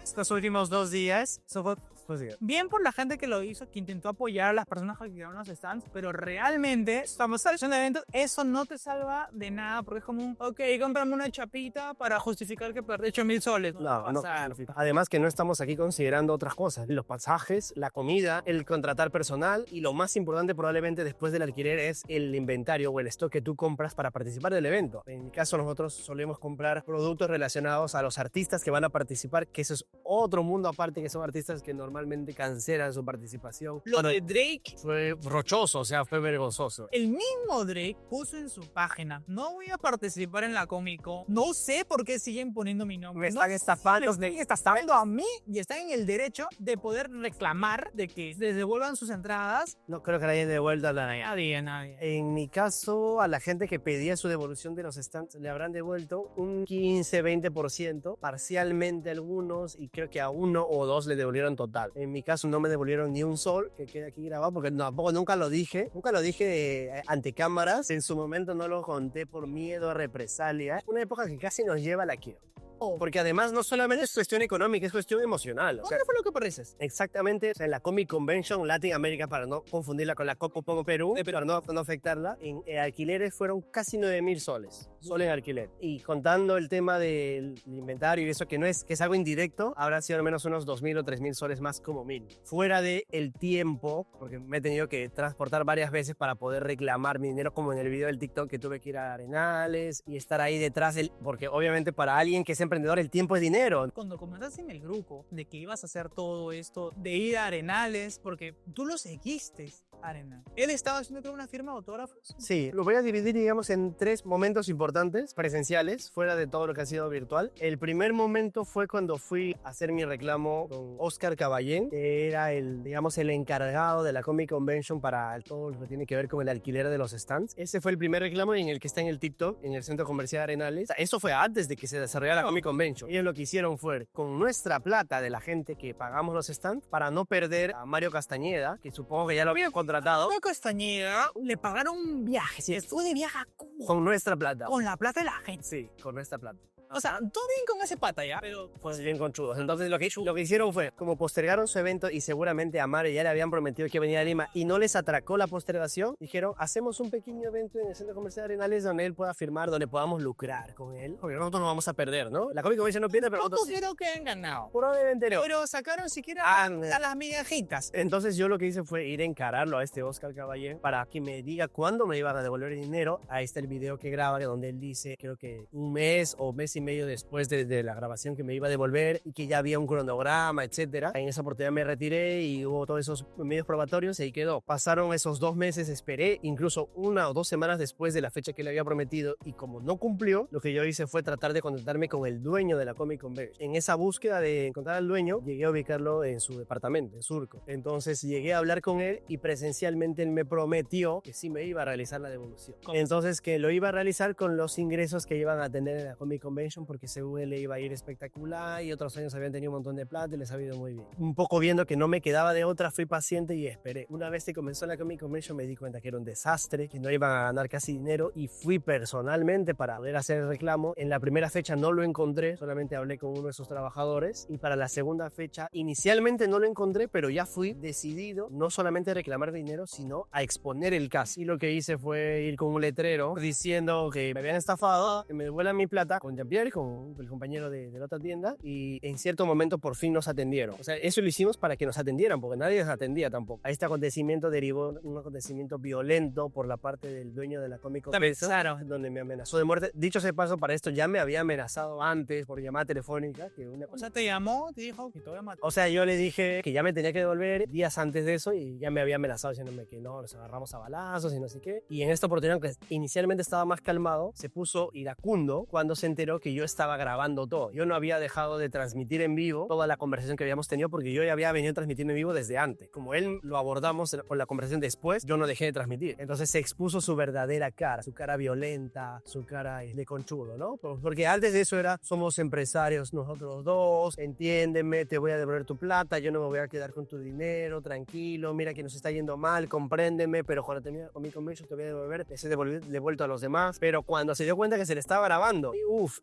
estos últimos 2 días, eso fue bien por la gente que lo hizo, que intentó apoyar a las personas que alquilaron los stands, pero realmente, estamos haciendo eventos, eso no te salva de nada, porque es como un, ok, cómprame una chapita para justificar que perdí 8.000 soles. No. Además que no estamos aquí considerando otras cosas, los pasajes, la comida, el contratar personal, y lo más importante probablemente después del alquiler es el inventario o el stock que tú compras para participar del evento. En mi caso, nosotros solemos comprar productos relacionados a los artistas que van a participar, que eso es otro mundo aparte, que son artistas que normalmente cancelan su participación. Lo de Drake fue rochoso, o sea, fue vergonzoso. El mismo Drake puso en su página, no voy a participar en la Comic Con, no sé por qué siguen poniendo mi nombre. Me están estafando. Los de están estafando a mí y están en el derecho de poder reclamar de que les devuelvan sus entradas. No creo que le hayan devuelto a nadie. En mi caso, a la gente que pedía su devolución de los stands le habrán devuelto un 15-20%, parcialmente algunos, y creo que a 1 o 2 le devolvieron total. mal. En mi caso no me devolvieron ni un sol, que quede aquí grabado, porque tampoco nunca lo dije ante cámaras. En su momento no lo conté por miedo a represalia. Una época que casi nos lleva a la quiebra. Porque además no solamente es cuestión económica, es cuestión emocional. O sea, ¿Dónde fue lo que pareces? exactamente, o sea, en la Comic Convention Latin America, para no confundirla con la Coco Pongo Perú, para no afectarla, en alquileres fueron casi 9.000 soles, solo en alquiler. Y contando el tema del inventario y eso, que es algo indirecto, habrá sido al menos unos 2.000 o 3.000 soles más como mínimo. Fuera de el tiempo, porque me he tenido que transportar varias veces para poder reclamar mi dinero, como en el video del TikTok que tuve que ir a Arenales y estar ahí detrás, porque obviamente para alguien que es emprendedor el tiempo es dinero. Cuando comentaste en el grupo de que ibas a hacer todo esto, de ir a Arenales, porque tú lo seguiste, Arenal. Él estaba haciendo creo una firma de autógrafos. Sí, lo voy a dividir, digamos, en 3 momentos importantes, presenciales, fuera de todo lo que ha sido virtual. El primer momento fue cuando fui a hacer mi reclamo con Oscar Caballén, que era el encargado de la Comic Convention para todo lo que tiene que ver con el alquiler de los stands. Ese fue el primer reclamo en el que está en el TikTok, en el Centro Comercial Arenales. O sea, eso fue antes de que se desarrollara la Comic Convention. Ellos lo que hicieron fue, con nuestra plata de la gente que pagamos los stands, para no perder a Mario Castañeda, que supongo que ya lo había contratado. A Castañeda le pagaron un viaje. Si estuvo de viaje a Cuba. Con nuestra plata. Con la plata de la gente. Sí, con nuestra plata. O sea, todo bien con ese pata ya, pero pues bien conchudos. Entonces lo que hicieron fue, como postergaron su evento y seguramente a Mario ya le habían prometido que venía a Lima y no les atracó la postergación, dijeron, hacemos un pequeño evento en el Centro Comercial Arenales donde él pueda firmar, donde podamos lucrar con él, porque nosotros no vamos a perder, ¿no? La Comic Convention no pierde, pero nosotros creo que han ganado. probablemente no. Pero sacaron siquiera a las migajitas. Entonces yo lo que hice fue ir a encararlo a este Oscar Caballé para que me diga cuándo me iban a devolver el dinero. Ahí está el video que graba donde él dice, creo que un mes o mes y medio después de la grabación, que me iba a devolver y que ya había un cronograma, etcétera. En esa oportunidad me retiré y hubo todos esos medios probatorios y ahí quedó. Pasaron esos 2 meses, esperé incluso 1 o 2 semanas después de la fecha que le había prometido y como no cumplió, lo que yo hice fue tratar de contactarme con el dueño de la Comic Convention. En esa búsqueda de encontrar al dueño, llegué a ubicarlo en su departamento, en Surco. Entonces llegué a hablar con él y presencialmente él me prometió que sí me iba a realizar la devolución. Entonces que lo iba a realizar con los ingresos que iban a tener en la Comic Convention, porque según él le iba a ir espectacular y otros años habían tenido un montón de plata y les había ido muy bien. Un poco viendo que no me quedaba de otra, fui paciente y esperé. Una vez que comenzó la Comic Convention me di cuenta que era un desastre, que no iban a ganar casi dinero y fui personalmente para poder hacer el reclamo. En la primera fecha no lo encontré, solamente hablé con uno de sus trabajadores, y para la segunda fecha inicialmente no lo encontré, pero ya fui decidido no solamente a reclamar dinero, sino a exponer el caso. Y lo que hice fue ir con un letrero diciendo que me habían estafado, que me devuelvan mi plata, con Jean-Pierre, con el compañero de la otra tienda, y en cierto momento por fin nos atendieron. O sea, eso lo hicimos para que nos atendieran, porque nadie nos atendía tampoco. A este acontecimiento derivó un acontecimiento violento por la parte del dueño de la Comic Convention, Claro. donde me amenazó de muerte. Dicho sea paso, para esto ya me había amenazado antes por llamada telefónica. O sea, te llamó, te dijo que te voy a matar. O sea, yo le dije que ya me tenía que devolver días antes de eso y ya me había amenazado diciéndome que no, nos agarramos a balazos y no sé qué. Y en esta oportunidad, que inicialmente estaba más calmado, se puso iracundo cuando se enteró que yo estaba grabando todo. Yo no había dejado de transmitir en vivo toda la conversación que habíamos tenido porque yo ya había venido transmitiendo en vivo desde antes. Como él lo abordamos con la conversación después, yo no dejé de transmitir. Entonces se expuso su verdadera cara, su cara violenta, su cara de conchudo, ¿no? Porque antes de eso era, somos empresarios nosotros dos, entiéndeme, te voy a devolver tu plata, yo no me voy a quedar con tu dinero, tranquilo, mira que nos está yendo mal, compréndeme, pero cuando termine con mi convention te voy a devolver, les he devuelto a los demás. Pero cuando se dio cuenta que se le estaba grabando,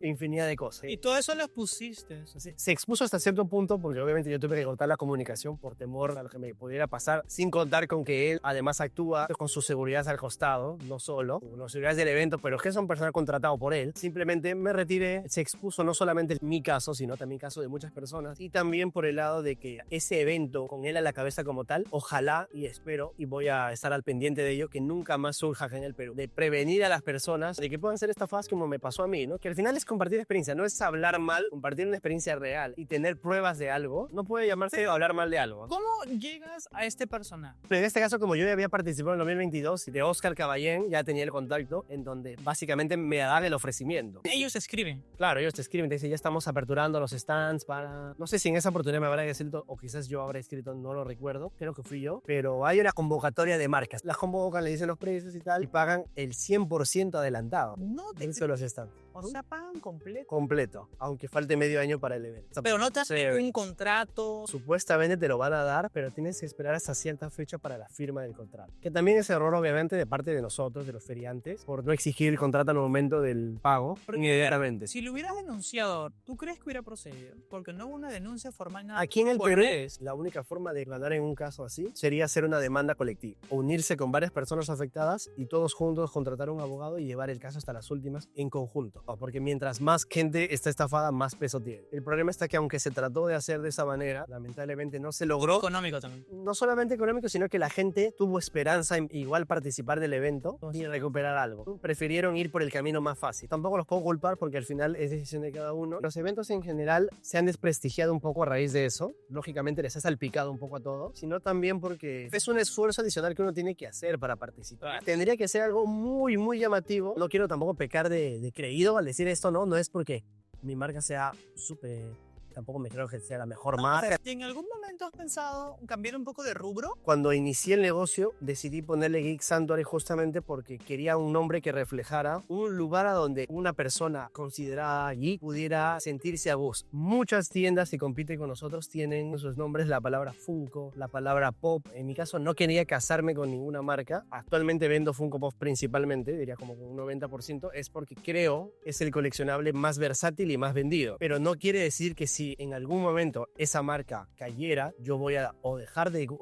infinidad de cosas. Y todo eso lo pusiste. Se expuso hasta cierto punto porque obviamente yo tuve que cortar la comunicación por temor a lo que me pudiera pasar, sin contar con que él además actúa con su seguridad al costado, no solo, con los seguridades del evento, pero que son personal contratado por él. Simplemente me retiré. Se expuso no solamente mi caso, sino también caso de muchas personas, y también por el lado de que ese evento, con él a la cabeza como tal, ojalá y espero, y voy a estar al pendiente de ello, que nunca más surja en el Perú, de prevenir a las personas de que puedan ser estafadas como me pasó a mí, ¿no? Que al final es compartir experiencia, no es hablar mal, compartir una experiencia real y tener pruebas de algo, no puede llamarse hablar mal de algo. ¿Cómo llegas a este personaje? En este caso, como yo ya había participado en 2022 de Oscar Caballén, ya tenía el contacto en donde básicamente me dan el ofrecimiento. Ellos escriben. Claro, ellos te escriben, te dicen, ya estamos aperturando los stands para... No sé si en esa oportunidad me habrán escrito o quizás yo habré escrito, no lo recuerdo, creo que fui yo, pero hay una convocatoria de marcas. Las convocan, le dicen los precios y tal, y pagan el 100% adelantado. No te... Eso los stands. O sea, pagan completo. Completo, aunque falte medio año para el evento. Pero no te Sí. hacen un contrato. Supuestamente te lo van a dar, pero tienes que esperar hasta cierta fecha para la firma del contrato. Que también es error, obviamente, de parte de nosotros, de los feriantes, por no exigir el contrato al momento del pago. Inmediatamente. Si lo hubieras denunciado, ¿tú crees que hubiera procedido? Porque no hubo una denuncia formal, nada. Aquí en el Por Perú, redes. la única forma de ganar en un caso así sería hacer una demanda colectiva, unirse con varias personas afectadas y todos juntos contratar a un abogado y llevar el caso hasta las últimas en conjunto. Porque mientras más gente está estafada, más peso tiene. El problema está que aunque se trató de hacer de esa manera, lamentablemente no se logró. Económico también. No solamente económico, sino que la gente tuvo esperanza en igual participar del evento y recuperar algo. Prefirieron ir por el camino más fácil. Tampoco los puedo culpar porque al final es decisión de cada uno. Los eventos en general se han desprestigiado un poco a raíz de eso. Lógicamente les ha salpicado un poco a todos, sino también porque es un esfuerzo adicional que uno tiene que hacer para participar. Tendría que ser algo muy, muy llamativo. No quiero tampoco pecar de creído al decir esto, no es porque mi marca sea súper... Tampoco me creo que sea la mejor marca. ¿Y en algún momento has pensado cambiar un poco de rubro? Cuando inicié el negocio, decidí ponerle Geek Sanctuary justamente porque quería un nombre que reflejara un lugar a donde una persona considerada geek pudiera sentirse a gusto. Muchas tiendas que compiten con nosotros tienen en sus nombres la palabra Funko, la palabra Pop. En mi caso no quería casarme con ninguna marca. Actualmente vendo Funko Pop principalmente, diría como un 90%, es porque creo es el coleccionable más versátil y más vendido. Pero no quiere decir que si en algún momento esa marca cayera, yo voy a o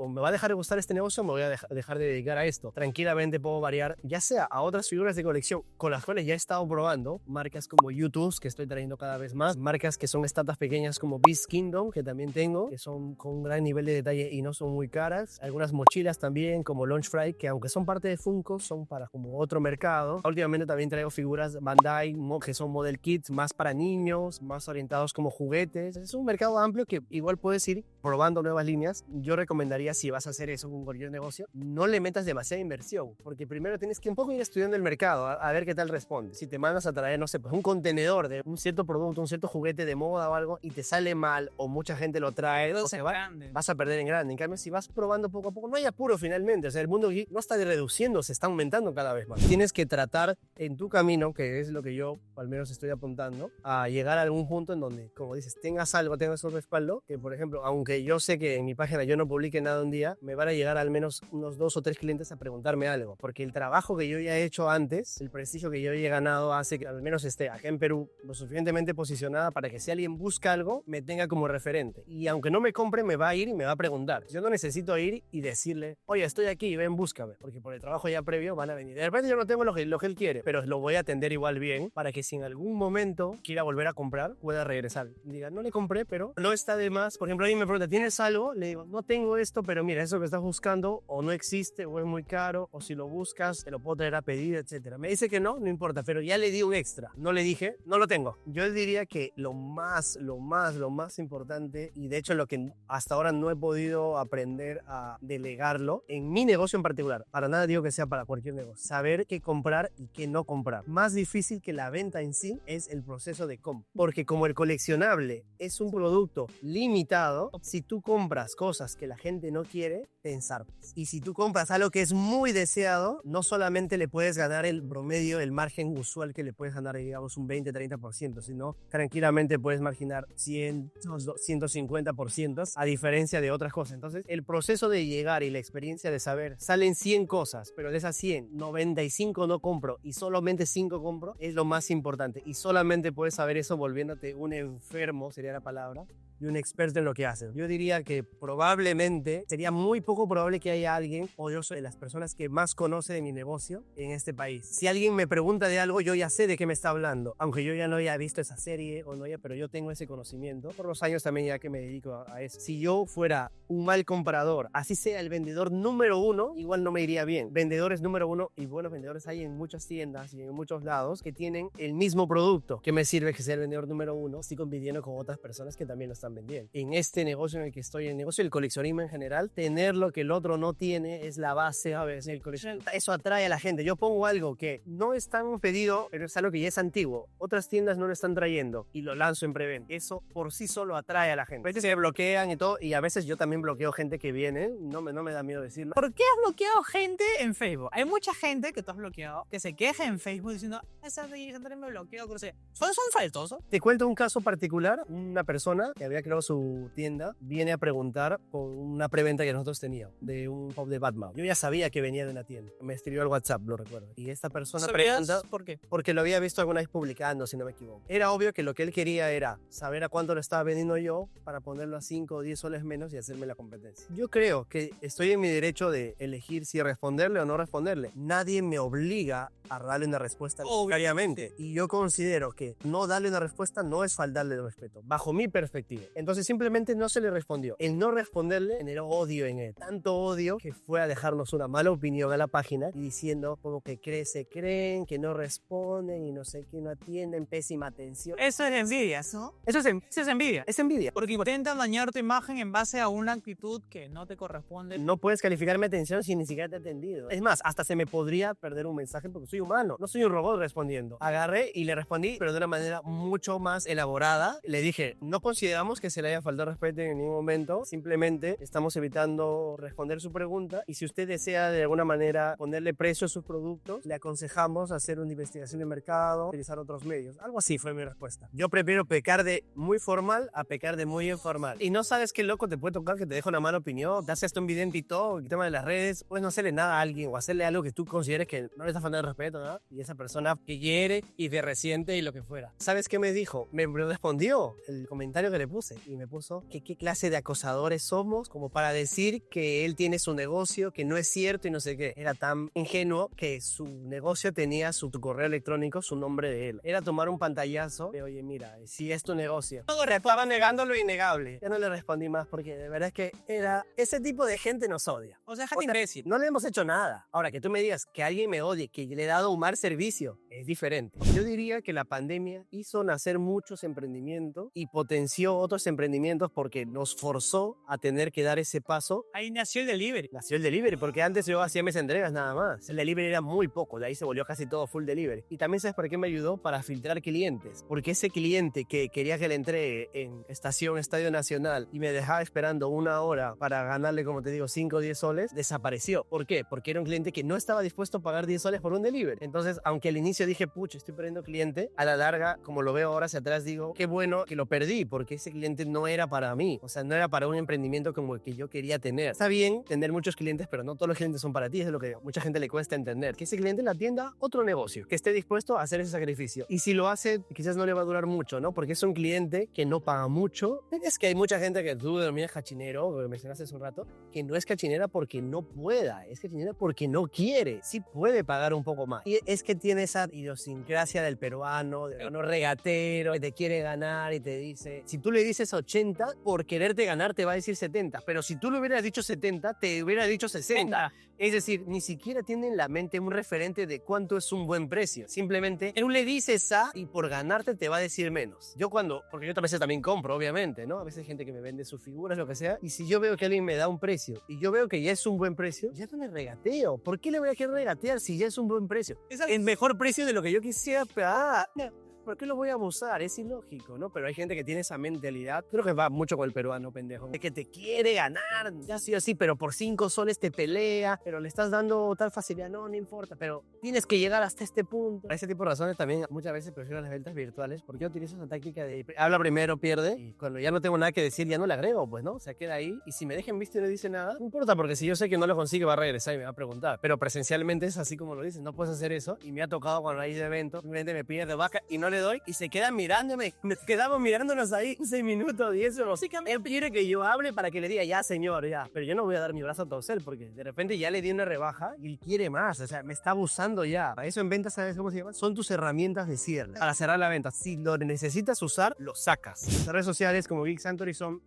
me va a dejar de gustar este negocio o me voy a dejar de dedicar a esto. Tranquilamente puedo variar, ya sea a otras figuras de colección con las cuales ya he estado probando, marcas como YouTube, que estoy trayendo cada vez más, marcas que son estatuas pequeñas como Beast Kingdom, que también tengo, que son con un gran nivel de detalle y no son muy caras, algunas mochilas también como Launch Fry, que aunque son parte de Funko, son para como otro mercado. Últimamente también traigo figuras Bandai, que son model kits más para niños, más orientados como juguetes. Es un mercado amplio que igual puedes ir probando nuevas líneas. Yo recomendaría, si vas a hacer eso con cualquier negocio, no le metas demasiada inversión, porque primero tienes que un poco ir estudiando el mercado, a ver qué tal responde. Si te mandas a traer, no sé, pues un contenedor de un cierto producto, un cierto juguete de moda o algo, y te sale mal, o mucha gente lo trae, o sea, vas a perder en grande. En cambio, si vas probando poco a poco, no hay apuro finalmente. O sea, el mundo geek no está reduciendo, se está aumentando cada vez más. Tienes que tratar en tu camino, que es lo que yo al menos estoy apuntando, a llegar a algún punto en donde, como dices, tengas algo, tengas un respaldo, que por ejemplo, aunque yo sé que en mi página yo no publique nada un día, me van a llegar al menos unos 2 o 3 clientes a preguntarme algo, porque el trabajo que yo ya he hecho antes, el prestigio que yo he ganado hace que al menos esté acá en Perú lo suficientemente posicionada para que si alguien busca algo, me tenga como referente. Y aunque no me compre, me va a ir y me va a preguntar. Yo no necesito ir y decirle, oye, estoy aquí, ven, búscame, porque por el trabajo ya previo van a venir. De repente yo no tengo lo que él quiere, pero lo voy a atender igual bien para que si en algún momento quiera volver a comprar, pueda regresar. Diga, no le compré, pero no está de más. Por ejemplo, alguien me pregunta, ¿tienes algo? Le digo, no tengo esto, pero mira, eso que estás buscando o no existe o es muy caro, o si lo buscas, te lo puedo traer a pedir, etcétera. Me dice que no, no importa, pero ya le di un extra. No le dije, no lo tengo. Yo diría que lo más importante, y de hecho lo que hasta ahora no he podido aprender a delegarlo, en mi negocio en particular, para nada digo que sea para cualquier negocio, saber qué comprar y qué no comprar. Más difícil que la venta en sí es el proceso de compra, porque como el coleccionable es un producto limitado, si tú compras cosas que la gente no quiere, te ensartas. Y si tú compras algo que es muy deseado, no solamente le puedes ganar el promedio, el margen usual que le puedes ganar, digamos, un 20-30%, sino tranquilamente puedes marginar 100, 150%, a diferencia de otras cosas. Entonces, el proceso de llegar y la experiencia de saber, salen 100 cosas, pero de esas 100, 95 no compro y solamente 5 compro, es lo más importante. Y solamente puedes saber eso volviéndote un enfermo, sería la palabra, y un experto en lo que haces. Yo diría que probablemente, sería muy poco probable que haya alguien, o yo soy de las personas que más conoce de mi negocio en este país. Si alguien me pregunta de algo, yo ya sé de qué me está hablando, aunque yo ya no haya visto esa serie o no haya, pero yo tengo ese conocimiento por los años también ya que me dedico a eso. Si yo fuera un mal comprador, así sea el vendedor número 1, igual no me iría bien. Vendedores número 1 y buenos vendedores hay en muchas tiendas y en muchos lados que tienen el mismo producto. ¿Qué me sirve que sea el vendedor número 1? Estoy compitiendo con otras otras personas que también lo están vendiendo. En este negocio en el que estoy, en el negocio del coleccionismo en general, tener lo que el otro no tiene es la base a veces del coleccionismo. Eso atrae a la gente. Yo pongo algo que no es tan pedido, pero es algo que ya es antiguo. Otras tiendas no lo están trayendo y lo lanzo en preventa. Eso por sí solo atrae a la gente. A veces se bloquean y todo, y a veces yo también bloqueo gente que viene. No me da miedo decirlo. ¿Por qué has bloqueado gente en Facebook? Hay mucha gente que tú has bloqueado que se queja en Facebook diciendo, esa gente me bloqueó. ¿Son faltosos? Te cuento un caso particular. Una persona que había creado su tienda viene a preguntar por una preventa que nosotros teníamos de un pop de Batman. Yo ya sabía que venía de una tienda. Me escribió al WhatsApp, lo recuerdo. Y esta persona pregunta... ¿Por qué? Porque lo había visto alguna vez publicando, si no me equivoco. Era obvio que lo que él quería era saber a cuánto lo estaba vendiendo yo para ponerlo a 5 o 10 soles menos y hacerme la competencia. Yo creo que estoy en mi derecho de elegir si responderle o no responderle. Nadie me obliga a darle una respuesta obviamente. Y yo considero que no darle una respuesta no es faltarle el respeto, bajo mi perspectiva. Entonces simplemente no se le respondió. El no responderle generó odio en él. Tanto odio que fue a dejarnos una mala opinión a la página y diciendo como que se creen, que no responden y no sé qué, no atienden, pésima atención. Eso es envidia, ¿no? Eso es envidia. Es envidia. Porque intentan dañar tu imagen en base a una actitud que no te corresponde. No puedes calificarme atención si ni siquiera te he atendido. Es más, hasta se me podría perder un mensaje porque soy humano. No soy un robot respondiendo. Agarré y le respondí, pero de una manera mucho más elaborada. Le dije, no consideramos que se le haya faltado respeto en ningún momento. Simplemente estamos evitando responder su pregunta. Y si usted desea de alguna manera ponerle precio a sus productos, le aconsejamos hacer una investigación de mercado, utilizar otros medios. Algo así fue mi respuesta. Yo prefiero pecar de muy formal a pecar de muy informal. Y no sabes qué loco te puede tocar que te deja una mala opinión, te hace hasta un vidente y todo, el tema de las redes, puedes no hacerle nada a alguien o hacerle algo que tú consideres que no le está faltando el respeto, ¿no? Y esa persona que hiere y te resiente y lo que fuera. ¿Sabes qué me dijo? Me respondió el comentario que le puse y me puso que qué clase de acosadores somos como para decir que él tiene su negocio, que no es cierto y no sé qué. Era tan ingenuo que su negocio tenía su correo electrónico, su nombre de él. Era tomar un pantallazo de, oye, mira, si es tu negocio. Estaba negando lo innegable. Ya no le respondí más porque de verdad es que era ese tipo de gente nos odia. O sea, gente imbécil. No le hemos hecho nada. Ahora, que tú me digas que alguien me odie, que le he dado un mal servicio, es diferente. Yo diría que la pandemia hizo nacer muchos emprendimientos y potenció otros emprendimientos porque nos forzó a tener que dar ese paso. Ahí nació el delivery. Nació el delivery porque antes yo hacía mis entregas nada más. El delivery era muy poco, de ahí se volvió casi todo full delivery. Y también sabes por qué me ayudó para filtrar clientes. Porque ese cliente que quería que le entregue en Estadio Nacional y me dejaba esperando una hora para ganarle, como te digo, 5 o 10 soles, desapareció. ¿Por qué? Porque era un cliente que no estaba dispuesto a pagar 10 soles por un delivery. Entonces, aunque al inicio dije, pucha, estoy perdiendo cliente, a la larga, como lo veo ahora hacia atrás, digo, qué bueno que lo perdí, porque ese cliente no era para mí. O sea, no era para un emprendimiento como el que yo quería tener. Está bien tener muchos clientes, pero no todos los clientes son para ti. Es lo que mucha gente le cuesta entender. Que ese cliente le atienda otro negocio, que esté dispuesto a hacer ese sacrificio. Y si lo hace, quizás no le va a durar mucho, ¿no? Porque es un cliente que no paga mucho. Es que hay mucha gente que tú denominas cachinero, lo que mencionaste hace un rato, que no es cachinera porque no pueda, es cachinera porque no quiere. Sí puede pagar un poco más. Y es que tiene esa idiosincrasia del peruano regatero, que te quiere ganar y te dice, si tú le dices 80, por quererte ganar te va a decir 70, pero si tú le hubieras dicho 70, te hubiera dicho 60. Es decir, ni siquiera tiene en la mente un referente de cuánto es un buen precio. Simplemente, él le dices A y por ganarte te va a decir menos. Porque yo a veces también compro, obviamente, ¿no? A veces hay gente que me vende sus figuras, lo que sea, y si yo veo que alguien me da un precio y yo veo que ya es un buen precio, ya no le regateo. ¿Por qué le voy a querer regatear si ya es un buen precio? Es el mejor precio de lo que yo quisiera, pero ¿por qué lo voy a abusar? Es ilógico, ¿no? Pero hay gente que tiene esa mentalidad, creo que va mucho con el peruano, pendejo, de que te quiere ganar, ya sí o sí, pero por 5 soles te pelea, pero le estás dando tal facilidad, no importa, pero tienes que llegar hasta este punto. Por ese tipo de razones también muchas veces prefiero las ventas virtuales, porque yo utilizo esa táctica de habla primero, pierde, y cuando ya no tengo nada que decir, ya no le agrego, pues, ¿no? O sea, queda ahí, y si me dejan visto y no dice nada, no importa, porque si yo sé que no lo consigue, va a regresar y me va a preguntar, pero presencialmente es así como lo dices, no puedes hacer eso, y me ha tocado cuando hay eventos, simplemente me pide de vaca y no le doy y se quedan mirándome. Me quedamos mirándonos ahí 6 minutos, 10 o no sé. Él quiere que yo hable para que le diga, ya señor, ya. Pero yo no voy a dar mi brazo a torcer porque de repente ya le di una rebaja y él quiere más. O sea, me está abusando ya. Para eso en ventas, ¿sabes cómo se llama? Son tus herramientas de cierre. Para cerrar la venta. Si lo necesitas usar, lo sacas. Las redes sociales como Geek Sanctuary son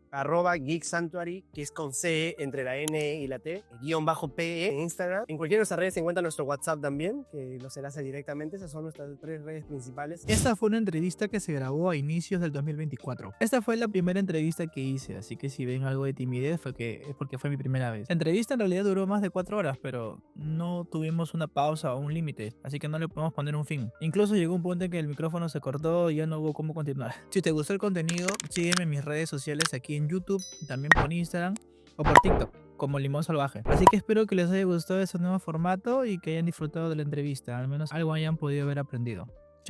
@Geek Sanctuary, que es con C entre la N y la T, _PE en Instagram. En cualquiera de nuestras redes se encuentra nuestro WhatsApp también, que los enlace directamente. Esas son nuestras 3 redes principales. Esta fue una entrevista que se grabó a inicios del 2024. Esta fue la primera entrevista que hice, así que si ven algo de timidez es porque fue mi primera vez. La entrevista en realidad duró más de 4 horas, pero no tuvimos una pausa o un límite, así que no le podemos poner un fin. Incluso llegó un punto en que el micrófono se cortó y ya no hubo cómo continuar. Si te gustó el contenido, sígueme en mis redes sociales aquí en YouTube, también por Instagram o por TikTok como Limón Salvaje. Así que espero que les haya gustado ese nuevo formato y que hayan disfrutado de la entrevista, al menos algo hayan podido haber aprendido.